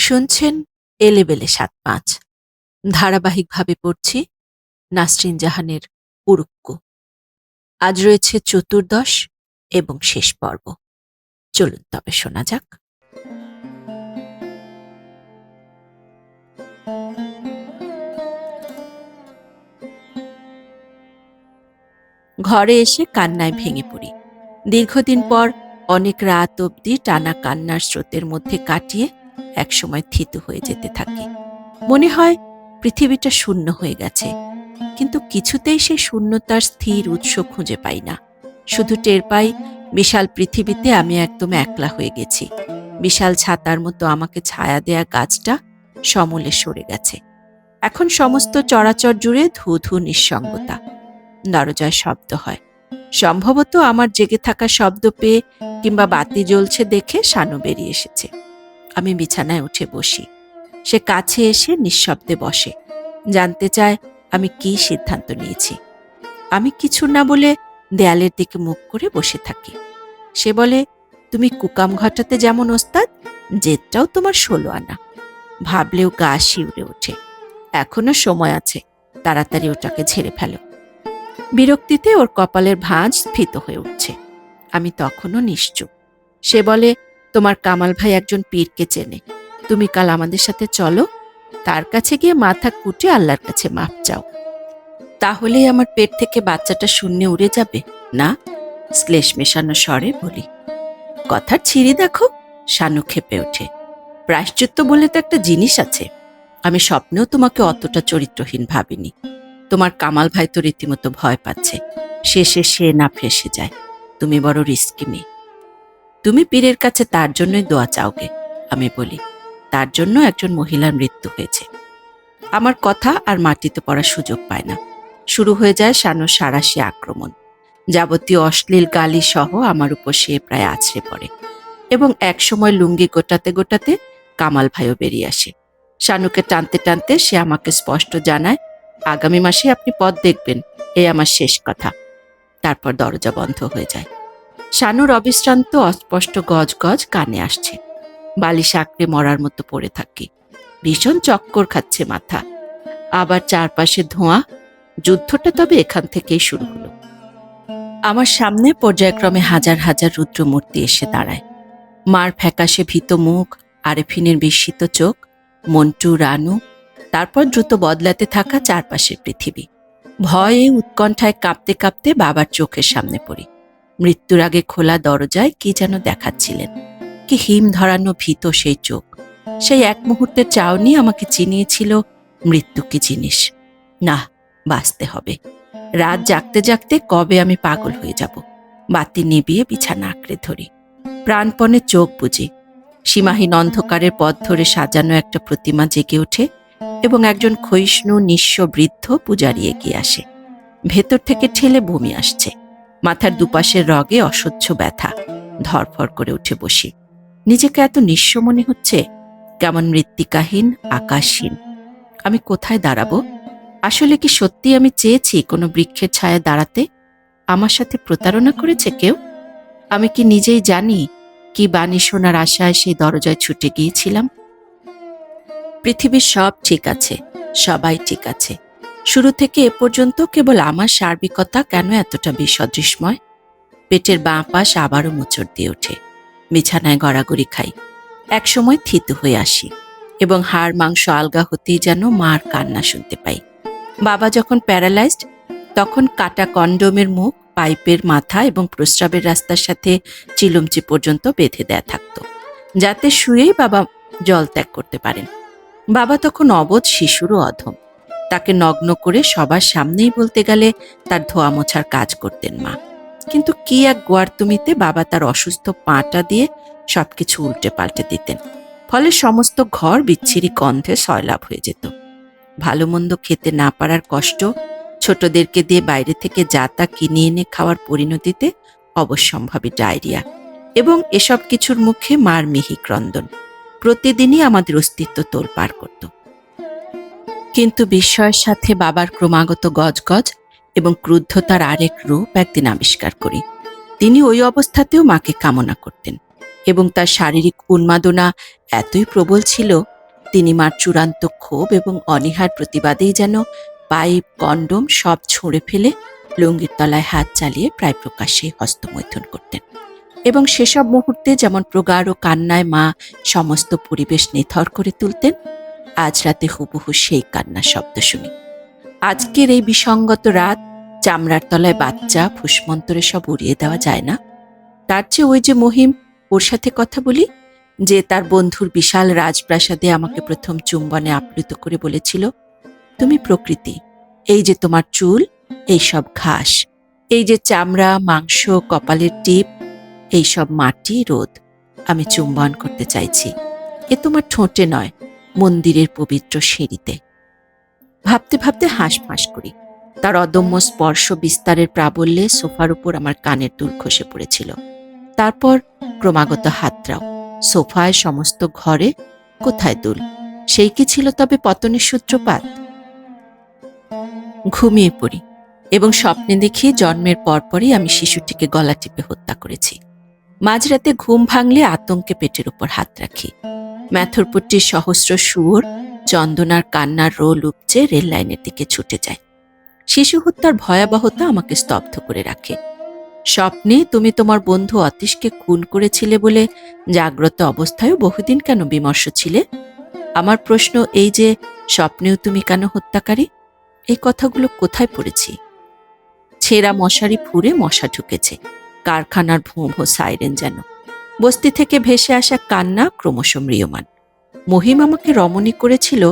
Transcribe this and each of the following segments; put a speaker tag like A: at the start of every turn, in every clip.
A: শুনছেন এলেবেলে ৭-৫ ধারাবাহিকভাবে পড়ছি নাসরিন জাহানের উড়ুক্কু। আজ রয়েছে চতুর্দশ এবং শেষ পর্ব। চলুন তবে শোনা যাক। ঘরে এসে কান্নায় ভেঙে পড়ি। দীর্ঘদিন পর অনেক রাত অবধি টানা কান্নার স্রোতের মধ্যে কাটিয়ে একসময় থিতু হয়ে যেতে থাকি। মনে হয় পৃথিবীটা শূন্য হয়ে গেছে, কিন্তু কিছুতেই সেই শূন্যতার স্থির উৎস খুঁজে পাই না। শুধু টের পাই বিশাল পৃথিবীতে আমি একদম একলা হয়ে গেছি। বিশাল ছাতার মতো আমাকে ছায়া দেয়া গাছটা সমূলে সরে গেছে। এখন সমস্ত চরাচর জুড়ে ধূ ধূ নিঃসঙ্গতা। দরজায় শব্দ হয়। সম্ভবত আমার জেগে থাকা শব্দ পেয়ে কিংবা বাতি জ্বলছে দেখে শানু বেরিয়ে এসেছে। আমি বিছানায় উঠে বসি। সে কাছে এসে নিঃশব্দে বসে। জানতে চায় আমি কী সিদ্ধান্ত নিয়েছি। আমি কিছু না বলে দেয়ালের দিকে মুখ করে বসে থাকি। সে বলে, তুমি কুকাম ঘটাতে যেমন ওস্তাদ, জেদটাও তোমার ১৬ আনা। ভাবলেও গা শিউরে ওঠে। এখনো সময় আছে, তাড়াতাড়ি ওটাকে ঝেড়ে ফেলো। বিরক্তিতে ওর কপালের ভাঁজ স্ফীত হয়ে উঠছে। আমি তখনও নিশ্চুপ। সে বলে, তোমার কামাল ভাই একজন পীরকে চেনে। তুমি কাল আমাদের সাথে চলো, তার কাছে গিয়ে মাথা কুটে আল্লাহর কাছে মাপ চাও। তাহলেই আমার পেট থেকে বাচ্চাটা শূন্যে উড়ে যাবে না? শ্লেষ মেশানো স্বরে বলি। কথার ছিঁড়ি দেখো, শানু ক্ষেপে ওঠে। প্রায়শ্চিত্ত বলে তো একটা জিনিস আছে। আমি স্বপ্নেও তোমাকে অতটা চরিত্রহীন ভাবিনি। তোমার কামাল ভাই তো রীতিমতো ভয় পাচ্ছে। শেষে সে না ফেসে যায়। তুমি বড় রিস্কি মেয়ে। তুমি পীরের কাছে তার জন্যই দোয়া চাওগে, আমি বলি। তার জন্য একজন মহিলার মৃত্যু হয়েছে। আমার কথা আর মাটিতে পড়ার সুযোগ পায় না। শুরু হয়ে যায় শানুর সাঁড়াশি আক্রমণ। যাবতীয় অশ্লীল গালি সহ আমার উপর সে প্রায় আছড়ে পড়ে, এবং একসময় লুঙ্গি গোটাতে গোটাতে কামাল ভাইও বেরিয়ে আসে। শানুকে টানতে টানতে সে আমাকে স্পষ্ট জানায়, আগামী মাসে আপনি পথ দেখবেন, এই আমার শেষ কথা। তারপর দরজা বন্ধ হয়ে যায়। শানুর অবিশ্রান্ত অস্পষ্ট গজ গজ কানে আসছে। বালিশ আঁকড়ে মরার মতো পড়ে থাকি। ভীষণ চক্কর খাচ্ছে মাথা। আবার চারপাশে ধোঁয়া। যুদ্ধটা তবে এখান থেকেই শুরু হলো। আমার সামনে পর্যায়ক্রমে হাজার হাজার রুদ্রমূর্তি এসে দাঁড়ায়। মার ফ্যাকাশে ভীত মুখ, আরেফিনের বিস্মিত চোখ, মন্টু, রানু, তারপর দ্রুত বদলাতে থাকা চারপাশের পৃথিবী। ভয়ে উৎকণ্ঠায় কাঁপতে কাঁপতে বাবার চোখের সামনে পড়ি। মৃত্যুর আগে খোলা দরজায় কি যেন দেখাচ্ছিলেন। কি হিম ধরানো ভীত সেই চোখ। সেই এক মুহূর্তের চাউনি আমাকে চিনিয়েছিল মৃত্যু কি জিনিস। না, বাঁচতে হবে। রাত জাগতে জাগতে কবে আমি পাগল হয়ে যাব। বাতি নিভিয়ে বিছানা আঁকড়ে ধরি। প্রাণপণে চোখ বুজি। সীমাহীন অন্ধকারের পথ ধরে সাজানো একটা প্রতিমা জেগে ওঠে, এবং একজন ক্ষয়িষ্ণু নিঃস্ব বৃদ্ধ পূজারি এগিয়ে আসে। ভেতর থেকে ঠেলে বমি আসছে। মাথার দুপাশের রগে অসহ্য ব্যথা। ধরফর করে উঠে বসি। নিজেকে এত নিঃস্ব মনে হচ্ছে, কেমন মৃত্তিকাহীন, আকাশহীন। আমি কোথায় দাঁড়াবো? আসলে কি সত্যি আমি চেয়েছি কোনো বৃক্ষের ছায়ায় দাঁড়াতে? আমার সাথে প্রতারণা করেছে কেউ? আমি কি নিজেই জানি কি বাণী শোনার আশায় সেই দরজায় ছুটে গিয়েছিলাম? পৃথিবীর সব ঠিক আছে, সবাই ঠিক আছে। শুরু থেকে এ পর্যন্ত কেবল আমার সার্বিকতা কেন এতটা বিসদৃশময়? পেটের বাঁ পাশ আবারও মোচড় দিয়ে ওঠে। বিছানায় গড়াগড়ি খাই। একসময় থিতু হয়ে আসি, এবং হাড় মাংস আলগা হতেই যেন মার কান্না শুনতে পাই। বাবা যখন প্যারালাইজড, তখন কাটা কন্ডোমের মুখ পাইপের মাথা এবং প্রস্রাবের রাস্তার সাথে চিলুমচি পর্যন্ত বেঁধে দেয়া থাকত, যাতে শুয়েই বাবা জল ত্যাগ করতে পারেন। বাবা তখন অবোধ শিশুরও অধম। তাকে নগ্ন করে সবার সামনেই বলতে গেলে তার ধোয়া মোছার কাজ করতেন মা। কিন্তু কি এক গোয়ার্তুমিতে বাবা তার অসুস্থ পাটা দিয়ে সবকিছু উল্টে পাল্টে দিতেন। ফলে সমস্ত ঘর বিচ্ছিরি গন্ধে সয়লাভ হয়ে যেত। ভালো মন্দ খেতে না পারার কষ্ট, ছোটদেরকে দিয়ে বাইরে থেকে যা তা কিনে এনে খাওয়ার পরিণতিতে অবশ্যম্ভাবী ডায়রিয়া, এবং এসব কিছুর মুখে মার মিহি ক্রন্দন প্রতিদিনই আমাদের অস্তিত্ব তোলপাড় করত। কিন্তু বিস্ময়ের সাথে বাবার ক্রমাগত গজগজ এবং ক্রুদ্ধতার আরেক রূপ একদিন আবিষ্কার করি। তিনি ওই অবস্থাতেও মাকে কামনা করতেন, এবং তার শারীরিক উন্মাদনা এতই প্রবল ছিল তিনিমার চূড়ান্ত ক্ষোভ এবং অনীহার প্রতিবাদেই যেন পাইপ, কন্ডোম সব ছুঁড়ে ফেলে লুঙ্গির তলায় হাত চালিয়ে প্রায় প্রকাশ্যে হস্তমৈথুন করতেন। এবং সেসব মুহূর্তে যেমন প্রগাঢ় কান্নায় মা সমস্ত পরিবেশ নিথর করে তুলতেন, আজ রাতে হুবহু সেই কান্নার শব্দ শুনি। আজকের এই বিসঙ্গত রাত, চামড়ার তলায় বাচ্চা, ফুসমন্তরে সব উড়িয়ে দেওয়া যায় না? তার চেয়ে ওই যে মহিম, ওর সাথে কথা বলি, যে তার বন্ধুর বিশাল রাজপ্রাসাদে আমাকে প্রথম চুম্বনে আপ্লুত করে বলেছিল, তুমি প্রকৃতি, এই যে তোমার চুল, এইসব ঘাস, এই যে চামড়া, মাংস, কপালের টিপ, এইসব মাটি, রোদ, আমি চুম্বন করতে চাইছি। এ তোমার ঠোঁটে নয়, মন্দিরের পবিত্র সিঁড়িতে। ভাবতে ভাবতে হাঁসফাঁস করি। তার অদম্য স্পর্শ বিস্তারের প্রাবল্যে সোফার উপর আমার কানের দুল খসে পড়েছিল। তারপর ক্রমাগত হাতড়াও, সোফায়, সমস্ত ঘরে, কোথায় দুল? সেই কি ছিল তবে পতনের সূত্রপাত? ঘুমিয়ে পড়ি এবং স্বপ্নে দেখি জন্মের পরপরই আমি শিশুটিকে গলা টিপে হত্যা করেছি। মাঝরাতে ঘুম ভাঙলে আতঙ্কে পেটের উপর হাত রাখি। ম্যাথরপট্টির সহস্র শুয়োর চন্দনার কান্নার রোল উপচে রেল লাইনের দিকে ছুটে যায়। শিশু হত্যার ভয়াবহতা আমাকে স্তব্ধ করে রাখে। স্বপ্নে তুমি তোমার বন্ধু অতীশকে খুন করেছিলে বলে জাগ্রত অবস্থায়ও বহুদিন কেন বিমর্ষ ছিলে? আমার প্রশ্ন এই যে, স্বপ্নেও তুমি কেন হত্যাকারী? এই কথাগুলো কোথায় পড়েছি? ছেঁড়া মশারি ফুঁড়ে মশা ঢুকেছে, কারখানার ভোঁ ভোঁ সাইরেন যেন। বস্তি থেকে ভেসে আসা কান্না ক্রমশ ম্রিয়মান। মহিম আমাকে রমণী করেছিল,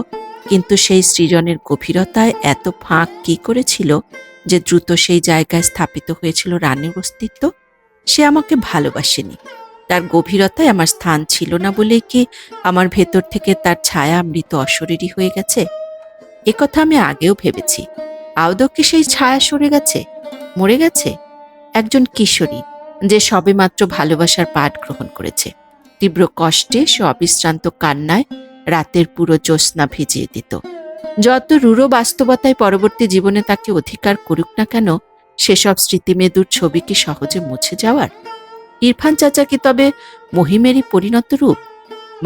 A: কিন্তু সেই সৃজনের গভীরতায় এত ফাঁক কি করেছিল যে দ্রুত সেই জায়গায় স্থাপিত হয়েছিল রানীর অস্তিত্ব? সে আমাকে ভালোবাসেনি, তার গভীরতায় আমার স্থান ছিল না বলেই কি আমার ভেতর থেকে তার ছায়া মৃত অশরীরী হয়ে গেছে? একথা আমি আগেও ভেবেছি। আদৌ কি সেই ছায়া সরে গেছে, মরে গেছে? একজন কিশোরী, যে সবেমাত্র ভালোবাসার পাঠ গ্রহণ করেছে, তীব্র কষ্টে সে অবিশ্রান্ত কান্নায় রাতের পুরো জ্যোৎস্না ভিজিয়ে দিত। যত রূঢ় বাস্তবতায় পরবর্তী জীবনে তাকে অধিকার করুক না কেন, সেসব স্মৃতিমেদুর ছবি কি সহজে মুছে যাওয়ার? ইরফান চাচা কি তবে মহিমেরই পরিণত রূপ?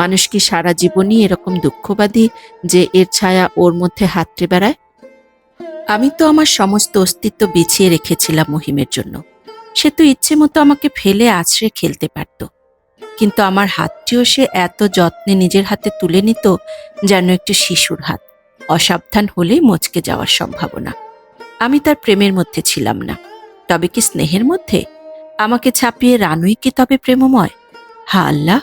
A: মানুষ কি সারা জীবনই এরকম দুঃখবাদী যে এর ছায়া ওর মধ্যে হাতড়ে বেড়ায়? আমি তো আমার সমস্ত অস্তিত্ব বিছিয়ে রেখেছিলাম মহিমের জন্য। সে তো ইচ্ছে মতো আমাকে ফেলে আছড়ে খেলতে পারত, কিন্তু আমার হাতটিও সে এত যত্নে নিজের হাতে তুলে নিত যেন একটু শিশুর হাত, অসাবধান হলেই মচকে যাওয়ার সম্ভাবনা। আমি তার প্রেমের মধ্যে ছিলাম না, তবে কি স্নেহের মধ্যে? আমাকে ছাপিয়ে রানুই কি তবে প্রেমময়? হা আল্লাহ,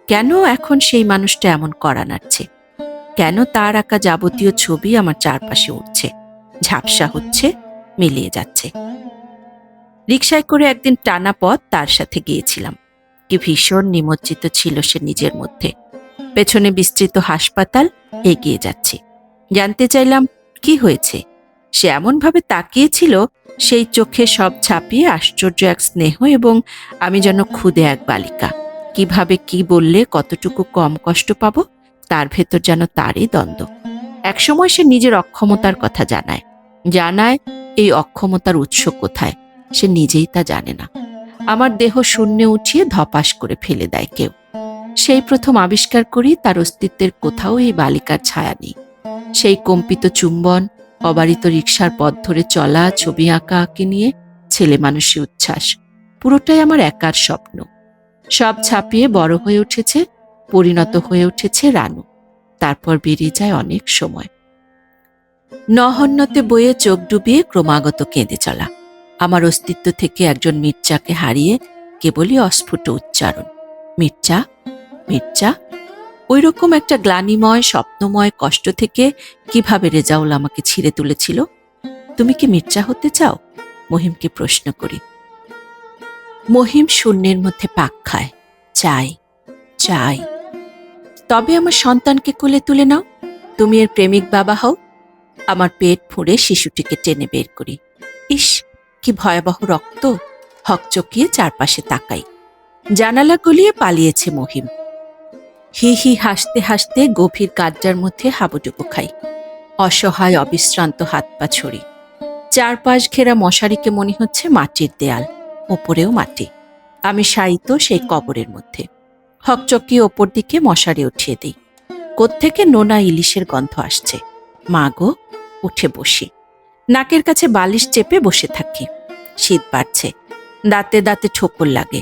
A: কেন এখন সেই মানুষটা এমন কড়া নাড়ছে? কেন তার আঁকা যাবতীয় ছবি আমার চারপাশে উঠছে, ঝাপসা হচ্ছে, মিলিয়ে যাচ্ছে? রিকশায় করে একদিন টানা পথ তার সাথে গিয়েছিলাম। কি ভীষণ নিমজ্জিত ছিল সে নিজের মধ্যে। পেছনে বিস্তৃত হাসপাতাল, এগিয়ে যাচ্ছি। জানতে চাইলাম কি হয়েছে। সে এমনভাবে তাকিয়েছিল, সেই চোখে সব ছাপিয়ে আশ্চর্য এক স্নেহ এবং আমি যেন ক্ষুদে এক বালিকা। কিভাবে কি বললে কতটুকু কম কষ্ট পাবো তার ভেতর যেন তারই দ্বন্দ্ব। একসময় সে নিজের অক্ষমতার কথা জানায়, এই অক্ষমতার উৎস কোথায় সে নিজেই তা জানে না। আমার দেহ শূন্যে উঠিয়ে ধপাস করে ফেলে দেয় কেউ। সেই প্রথম আবিষ্কার করি তার অস্তিত্বের কোথাও এই বালিকার ছায়া নেই। সেই কম্পিত চুম্বন, অবারিত রিকশার পথ ধরে চলা, ছবি আঁকা আঁকি নিয়ে ছেলে মানুষের উচ্ছ্বাস, পুরোটাই আমার একার স্বপ্ন। সব ছাপিয়ে বড় হয়ে উঠেছে, পরিণত হয়ে উঠেছে রানু। তারপর বেরিয়ে যায় অনেক সময়। নহন্যতে বইয়ে চোখ ডুবিয়ে ক্রমাগত কেঁদে চলা। আমার অস্তিত্ব থেকে একজন মির্জাকে হারিয়ে কেবলই অস্ফুট উচ্চারণ, মির্জা, মির্জা। ওই রকম একটা গ্লানিময়, স্বপ্নময় কষ্ট থেকে কিভাবে রেজাউল আমাকে ছিঁড়ে তুলেছিল। তুমি কি মির্জা হতে চাও? মহিমকে প্রশ্ন করি। মহিম শূন্যের মধ্যে পাক খায়, চাই, চাই। তবে আমার সন্তানকে কোলে তুলে নাও, তুমি এর প্রেমিক বাবা হও। আমার পেট ফুঁড়ে শিশুটিকে টেনে বের করি। ইস, কি ভয়াবহ রক্ত! হকচকিয়ে চারপাশে তাকাই। জানালা গলিয়ে পালিয়েছে মহিম। হি হি হাসতে হাসতে গভীর কাঁদটার মধ্যে হাবুডুবু খাই। অসহায় অবিশ্রান্ত হাত পা ছড়ি। চারপাশ ঘেরা মশারিকে মনে হচ্ছে মাটির দেয়াল, ওপরেও মাটি। আমি শায়িত সেই কবরের মধ্যে। হকচকিয়ে ওপর দিকে মশারি উঠিয়ে দিই। কোত্থেকে নোনা ইলিশের গন্ধ আসছে। মা গো, উঠে বসি। নাকের কাছে বালিশ চেপে বসে থাকি। শীত বাড়ছে, দাঁতে দাঁতে ঠোকর লাগে।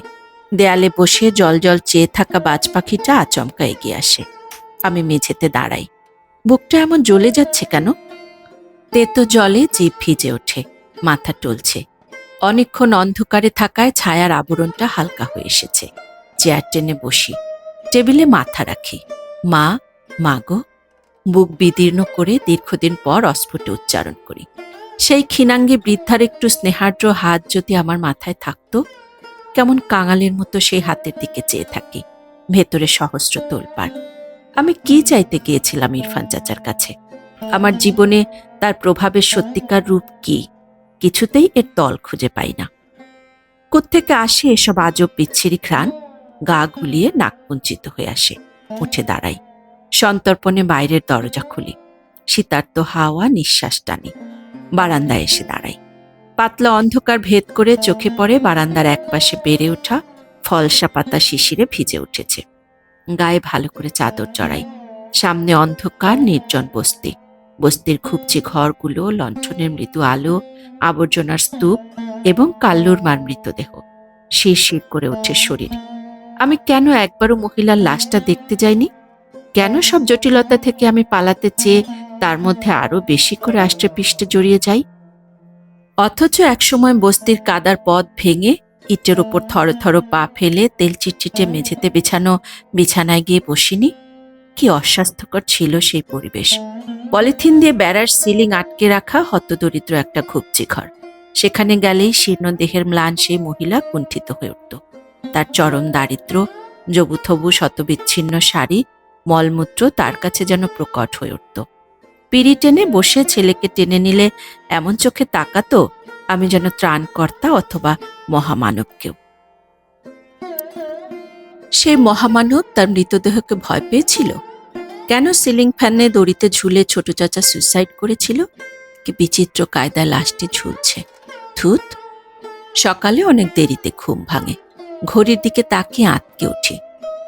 A: দেয়ালে বসে জল জল চেয়ে থাকা বাজ পাখিটা আচমকা এগিয়ে আসে। আমি মেঝেতে দাঁড়াই। বুকটা এমন জ্বলে যাচ্ছে কেন? তেতো জলে জিভ ভিজে ওঠে, মাথা টলছে। অনেকক্ষণ অন্ধকারে থাকায় ছায়ার আবরণটা হালকা হয়ে এসেছে। চেয়ার টেনে বসি, টেবিলে মাথা রাখি। মা, মা গো। বুক বিদীর্ণ করে দীর্ঘদিন পর অস্ফুটে উচ্চারণ করি। সেই ক্ষীণাঙ্গী বৃদ্ধার একটু স্নেহার্দ্র হাত যদি আমার মাথায় থাকতো। কেমন কাঙালের মতো সেই হাতের দিকে চেয়ে থাকি, ভেতরে সহস্র তোলপাড়। আমি কি চাইতে গিয়েছিলাম ইরফান চাচার কাছে? আমার জীবনে তার প্রভাবের সত্যিকার রূপ কি? কিছুতেই এর তল খুঁজে পাই না। কোত্থেকে আসে এসব আজব বিচ্ছিরি ঘ্রাণ? গা গুলিয়ে নাক কুঞ্চিত হয়ে আসে। উঠে দাঁড়াই, সন্তর্পণে বাইরের দরজা খুলি। শীতার্ত হাওয়া নিঃশ্বাস টানি। বারান্দায় এসে দাঁড়াই। পাতলা অন্ধকার ভেদ করে চোখে পড়ে বারান্দার একপাশে বেড়ে ওঠা ফলসা পাতা শিশিরে ভিজে উঠেছে। গায়ে ভালো করে চাদর জড়াই। সামনে অন্ধকার নির্জন বস্তি। বস্তির খুবচি ঘরগুলো, লণ্ঠনের মৃদু আলো, আবর্জনার স্তূপ এবং কাল্লুর মার মৃতদেহ। শিরশির করে ওঠে শরীর। আমি কেন একবারও মহিলার লাশটা দেখতে যাইনি? কেন সব জটিলতা থেকে আমি পালাতে চেয়ে তার মধ্যে আরো বেশি করে আষ্টে পিষ্টে জড়িয়ে যাই? অথচ একসময় বস্তির কাদার পথ ভেঙে ইটের ওপর থরথর পা ফেলে তেল চিটচিটে মেঝেতে বিছানো বিছানায় গিয়ে বসিনি? কি অস্বাস্থ্যকর ছিল সেই পরিবেশ। পলিথিন দিয়ে বেড়ার সিলিং আটকে রাখা হতদরিদ্র একটা ঘুপচি ঘর। সেখানে গেলেই শীর্ণ দেহের ম্লান সেই মহিলা কুণ্ঠিত হয়ে উঠত। তার চরম দারিদ্র্য, জবুথবু শতবিচ্ছিন্ন শাড়ি, মলমূত্র তার কাছে যেন প্রকট হয়ে উঠত। পিড়ি টেনে বসে ছেলেকে টেনে নিলে এমন চোখে তাকাতো, আমি যেন ত্রাণকর্তা অথবা মহামানব কেউ। সেই মহামানব তার মৃতদেহকে ভয় পেয়েছিল? কেন সিলিং ফ্যানে দড়িতে ঝুলে ছোট চাচা সুইসাইড করেছিল? কি বিচিত্র কায়দায় লাশটি ঝুলছে। ধুত। সকালে অনেক দেরিতে ঘুম ভাঙে। ঘড়ির দিকে তাকিয়ে আঁতকে উঠি।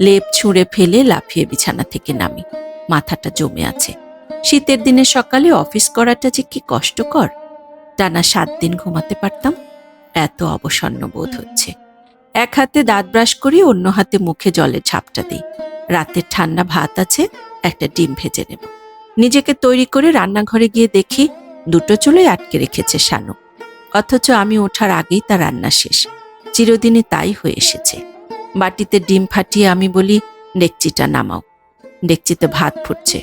A: লেপ ছুঁড়ে ফেলে লাফিয়ে বিছানা থেকে নামি। মাথাটা জমে আছে। শীতের দিনের সকালে অফিস করাটা যে কি কষ্টকর। টানা 7 দিন ঘুমাতে পারতাম। এত অবসন্ন বোধ হচ্ছে। এক হাতে দাঁত ব্রাশ করি, অন্য হাতে মুখে জলের ঝাপটা দিই। রাতের ঠান্ডা ভাত আছে, একটা ডিম ভেজে নেব। নিজেকে তৈরি করে রান্নাঘরে গিয়ে দেখি 2টো চুলোই আটকে রেখেছে শানু। অথচ আমি ওঠার আগেই তার রান্না শেষ। চিরদিনই তাই হয়ে এসেছে। বাটিতে ডিম ফাটিয়ে আমি বলি, ডেকচিটা নামাও। ডেকচিতে ভাত ফুটছে।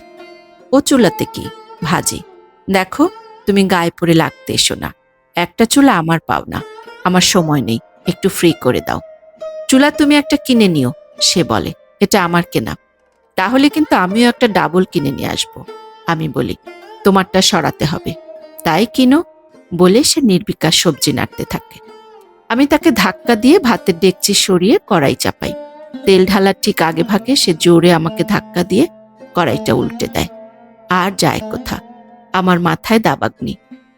A: ও চুলাতে কি? ভাজি। দেখো, তুমি গায়ে পড়ে লাগতে এসো না। একটা চুলা আমার পাও না। আমার সময় নেই, একটু ফ্রি করে দাও। চুলা তুমি একটা কিনে নিও, সে বলে। এটা আমার কেনা। তাহলে কিন্তু আমিও একটা ডাবল কিনে নিয়ে আসবো। আমি বলি, তোমারটা সরাতে হবে। তাই কিনো, বলে সে নির্বিকার সবজি নাড়তে থাকে। আমি তাকে ধাক্কা দিয়ে ভাতের ডেকচি সরিয়ে কড়াই চাপাই। তেল ঢালার ঠিক আগে ভাগে সে জোরে আমাকে ধাক্কা দিয়ে কড়াইটা উল্টে দেয়। আর যায় কোথা? আমার মাথায় দাবাগ্নি।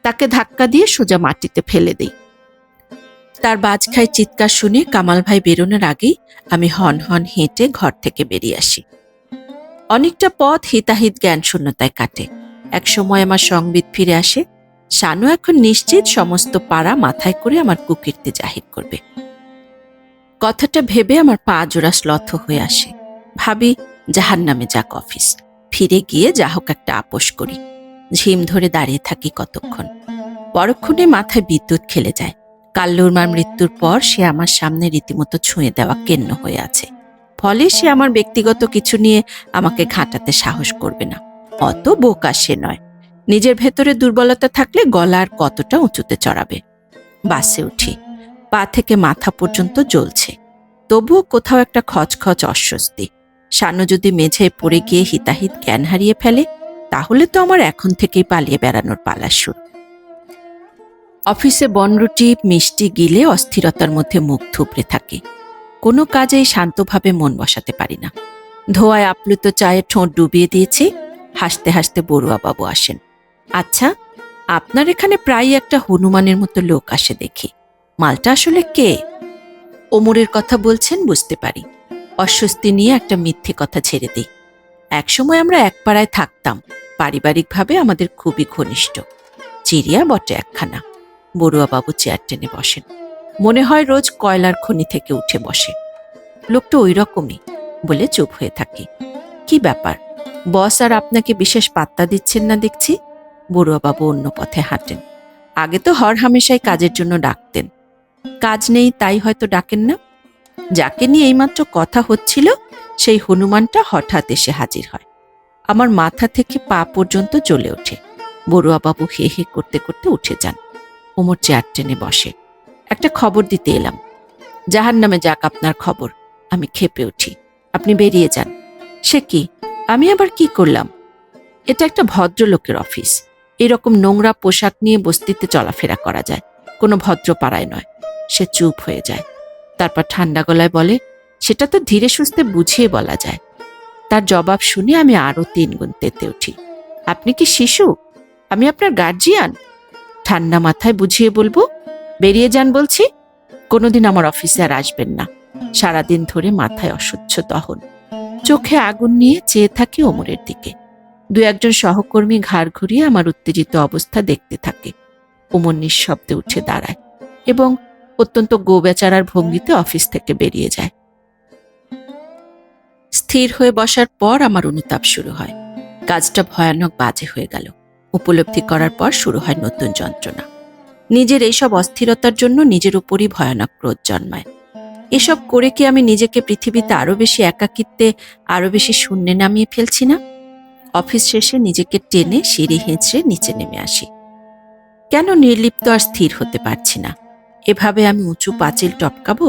A: তাকে ধাক্কা দিয়ে সোজা মাটিতে ফেলে দিই। তার বাজখায় চিৎকার শুনে কামাল ভাই বেরোনোর আগেই আমি হন হন হেঁটে ঘর থেকে বেরিয়ে আসি। অনেকটা পথ হিতাহিত জ্ঞান শূন্যতায় কাটে। এক সময় আমার সংবিত ফিরে আসে। শানু এখন নিশ্চিত সমস্ত পাড়া মাথায় করে আমার কুকীর্তি জাহির করবে। কথাটা ভেবে আমার পা জোড়া শ্লথ হয়ে আসে। ভাবি, জাহান্নামে যাক অফিস। ফিরে গিয়ে যা হোক একটা আপোষ করি। ঝিম ধরে দাঁড়িয়ে থাকি কতক্ষণ। পরক্ষণে মাথায় বিদ্যুৎ খেলে যায়। কাল্লুর মার মৃত্যুর পর সে আমার সামনে রীতিমতো ছুঁয়ে দেওয়া কেন্ন হয়ে আছে। ফলে সে আমার ব্যক্তিগত কিছু নিয়ে আমাকে ঘাঁটাতে সাহস করবে না। অত বোকা সে নয়। নিজের ভেতরে দুর্বলতা থাকলে গলা আর কতটা উঁচুতে চড়াবে। বাসে উঠি। পা থেকে মাথা পর্যন্ত জ্বলছে। তবুও কোথাও একটা খচখচ অস্বস্তি। শানু যদি মেঝেয় পড়ে গিয়ে হিতাহিত জ্ঞান হারিয়ে ফেলে, তাহলে তো আমার এখন থেকেই পালিয়ে বেড়ানোর পালা শুরু। অফিসে বনরুটি মিষ্টি গিলে অস্থিরতার মধ্যে মুখ থুবড়ে থাকে। কোনো কাজেই শান্তভাবে মন বসাতে পারি না। ধোঁয়ায় আপ্লুত চায়ে ঠোঁট ডুবিয়ে দিয়েছি। হাসতে হাসতে বড়ুয়াবাবু আসেন। আচ্ছা, আপনার এখানে প্রায় একটা হনুমানের মতো লোক আসে দেখি। মালটা আসলে কে? ওমরের কথা বলছেন বুঝতে পারি। অস্বস্তি নিয়ে একটা মিথ্যে কথা ছেড়ে দিই। একসময় আমরা এক পাড়ায় থাকতাম, পারিবারিকভাবে আমাদের খুবই ঘনিষ্ঠ। চিড়িয়া বটে একখানা। বড়ুয়াবাবু চেয়ার টেনে বসেন, মনে হয় রোজ কয়লার খনি থেকে উঠে বসে। লোকটা ওই রকমই বলে চুপ হয়ে থাকি। কি ব্যাপার, বস আর আপনাকে বিশেষ পাত্তা দিচ্ছেন না দেখছি? বড়ুয়াবাবু অন্য পথে হাঁটেন। আগে তো হরহামেশাই কাজের জন্য ডাকতেন, কাজ নেই তাই হয়তো ডাকেন না। যাকে নিয়ে এইমাত্র কথা হচ্ছিল সেই হনুমানটা হঠাৎ এসে হাজির হয়। আমার মাথা থেকে পা পর্যন্ত জ্বলে ওঠে। বড়ুয়াবাবু হে হে করতে করতে উঠে যান। ওমর চেয়ার টেনে বসে। একটা খবর দিতে এলাম। জাহান্নামে যাক আপনার খবর। আমি ক্ষেপে উঠি। আপনি বেরিয়ে যান। সে কি, আমি আবার কি করলাম? এটা একটা ভদ্রলোকের অফিস। এরকম নোংরা পোশাক নিয়ে বস্তিতে চলাফেরা করা যায়, কোনো ভদ্র পাড়ায় নয়। সে চুপ হয়ে যায়, তারপর ঠান্ডা গলায় বলে, সেটা তো ধীরে সুস্থে বুঝিয়ে বলা যায়। তার জবাব শুনে আমি আরো 3 গুণ তেতে উঠি। আপনি কি শিশু? আমি আপনার গার্জিয়ান? ঠান্ডা মাথায় বুঝিয়ে বলবো, বেরিয়ে যান বলছি। কোনোদিন আমার অফিসে আর আসবেন না। সারাদিন ধরে মাথায় অসহ্য দহন। চোখে আগুন নিয়ে চেয়ে থাকি ওমরের দিকে। 2-1 সহকর্মী ঘাড় ঘুরিয়ে আমার উত্তেজিত অবস্থা দেখতে থাকে। ওমর নিঃশব্দে উঠে দাঁড়ায় এবং অত্যন্ত গোবেচারার ভঙ্গিতে অফিস থেকে বেরিয়ে যায়। স্থির হয়ে বসার পর আমার অনুতাপ শুরু হয়। কাজটা ভয়ানক বাজে হয়ে গেল। উপলব্ধি করার পর শুরু হয় নতুন যন্ত্রণা। নিজের এইসব অস্থিরতার জন্য নিজের উপরই ভয়ানক ক্রোধ জন্মায়। এসব করে কি আমি নিজেকে পৃথিবীতে আরো বেশি একাকিত্বে, আরো বেশি শূন্যে নামিয়ে ফেলছি না? অফিস শেষে নিজেকে টেনে সিঁড়ি হেঁচড়ে নিচে নেমে আসি। কেন নির্লিপ্ত আর স্থির হতে পারছি না? এভাবে আমি উঁচু পাঁচিল টপকাবো?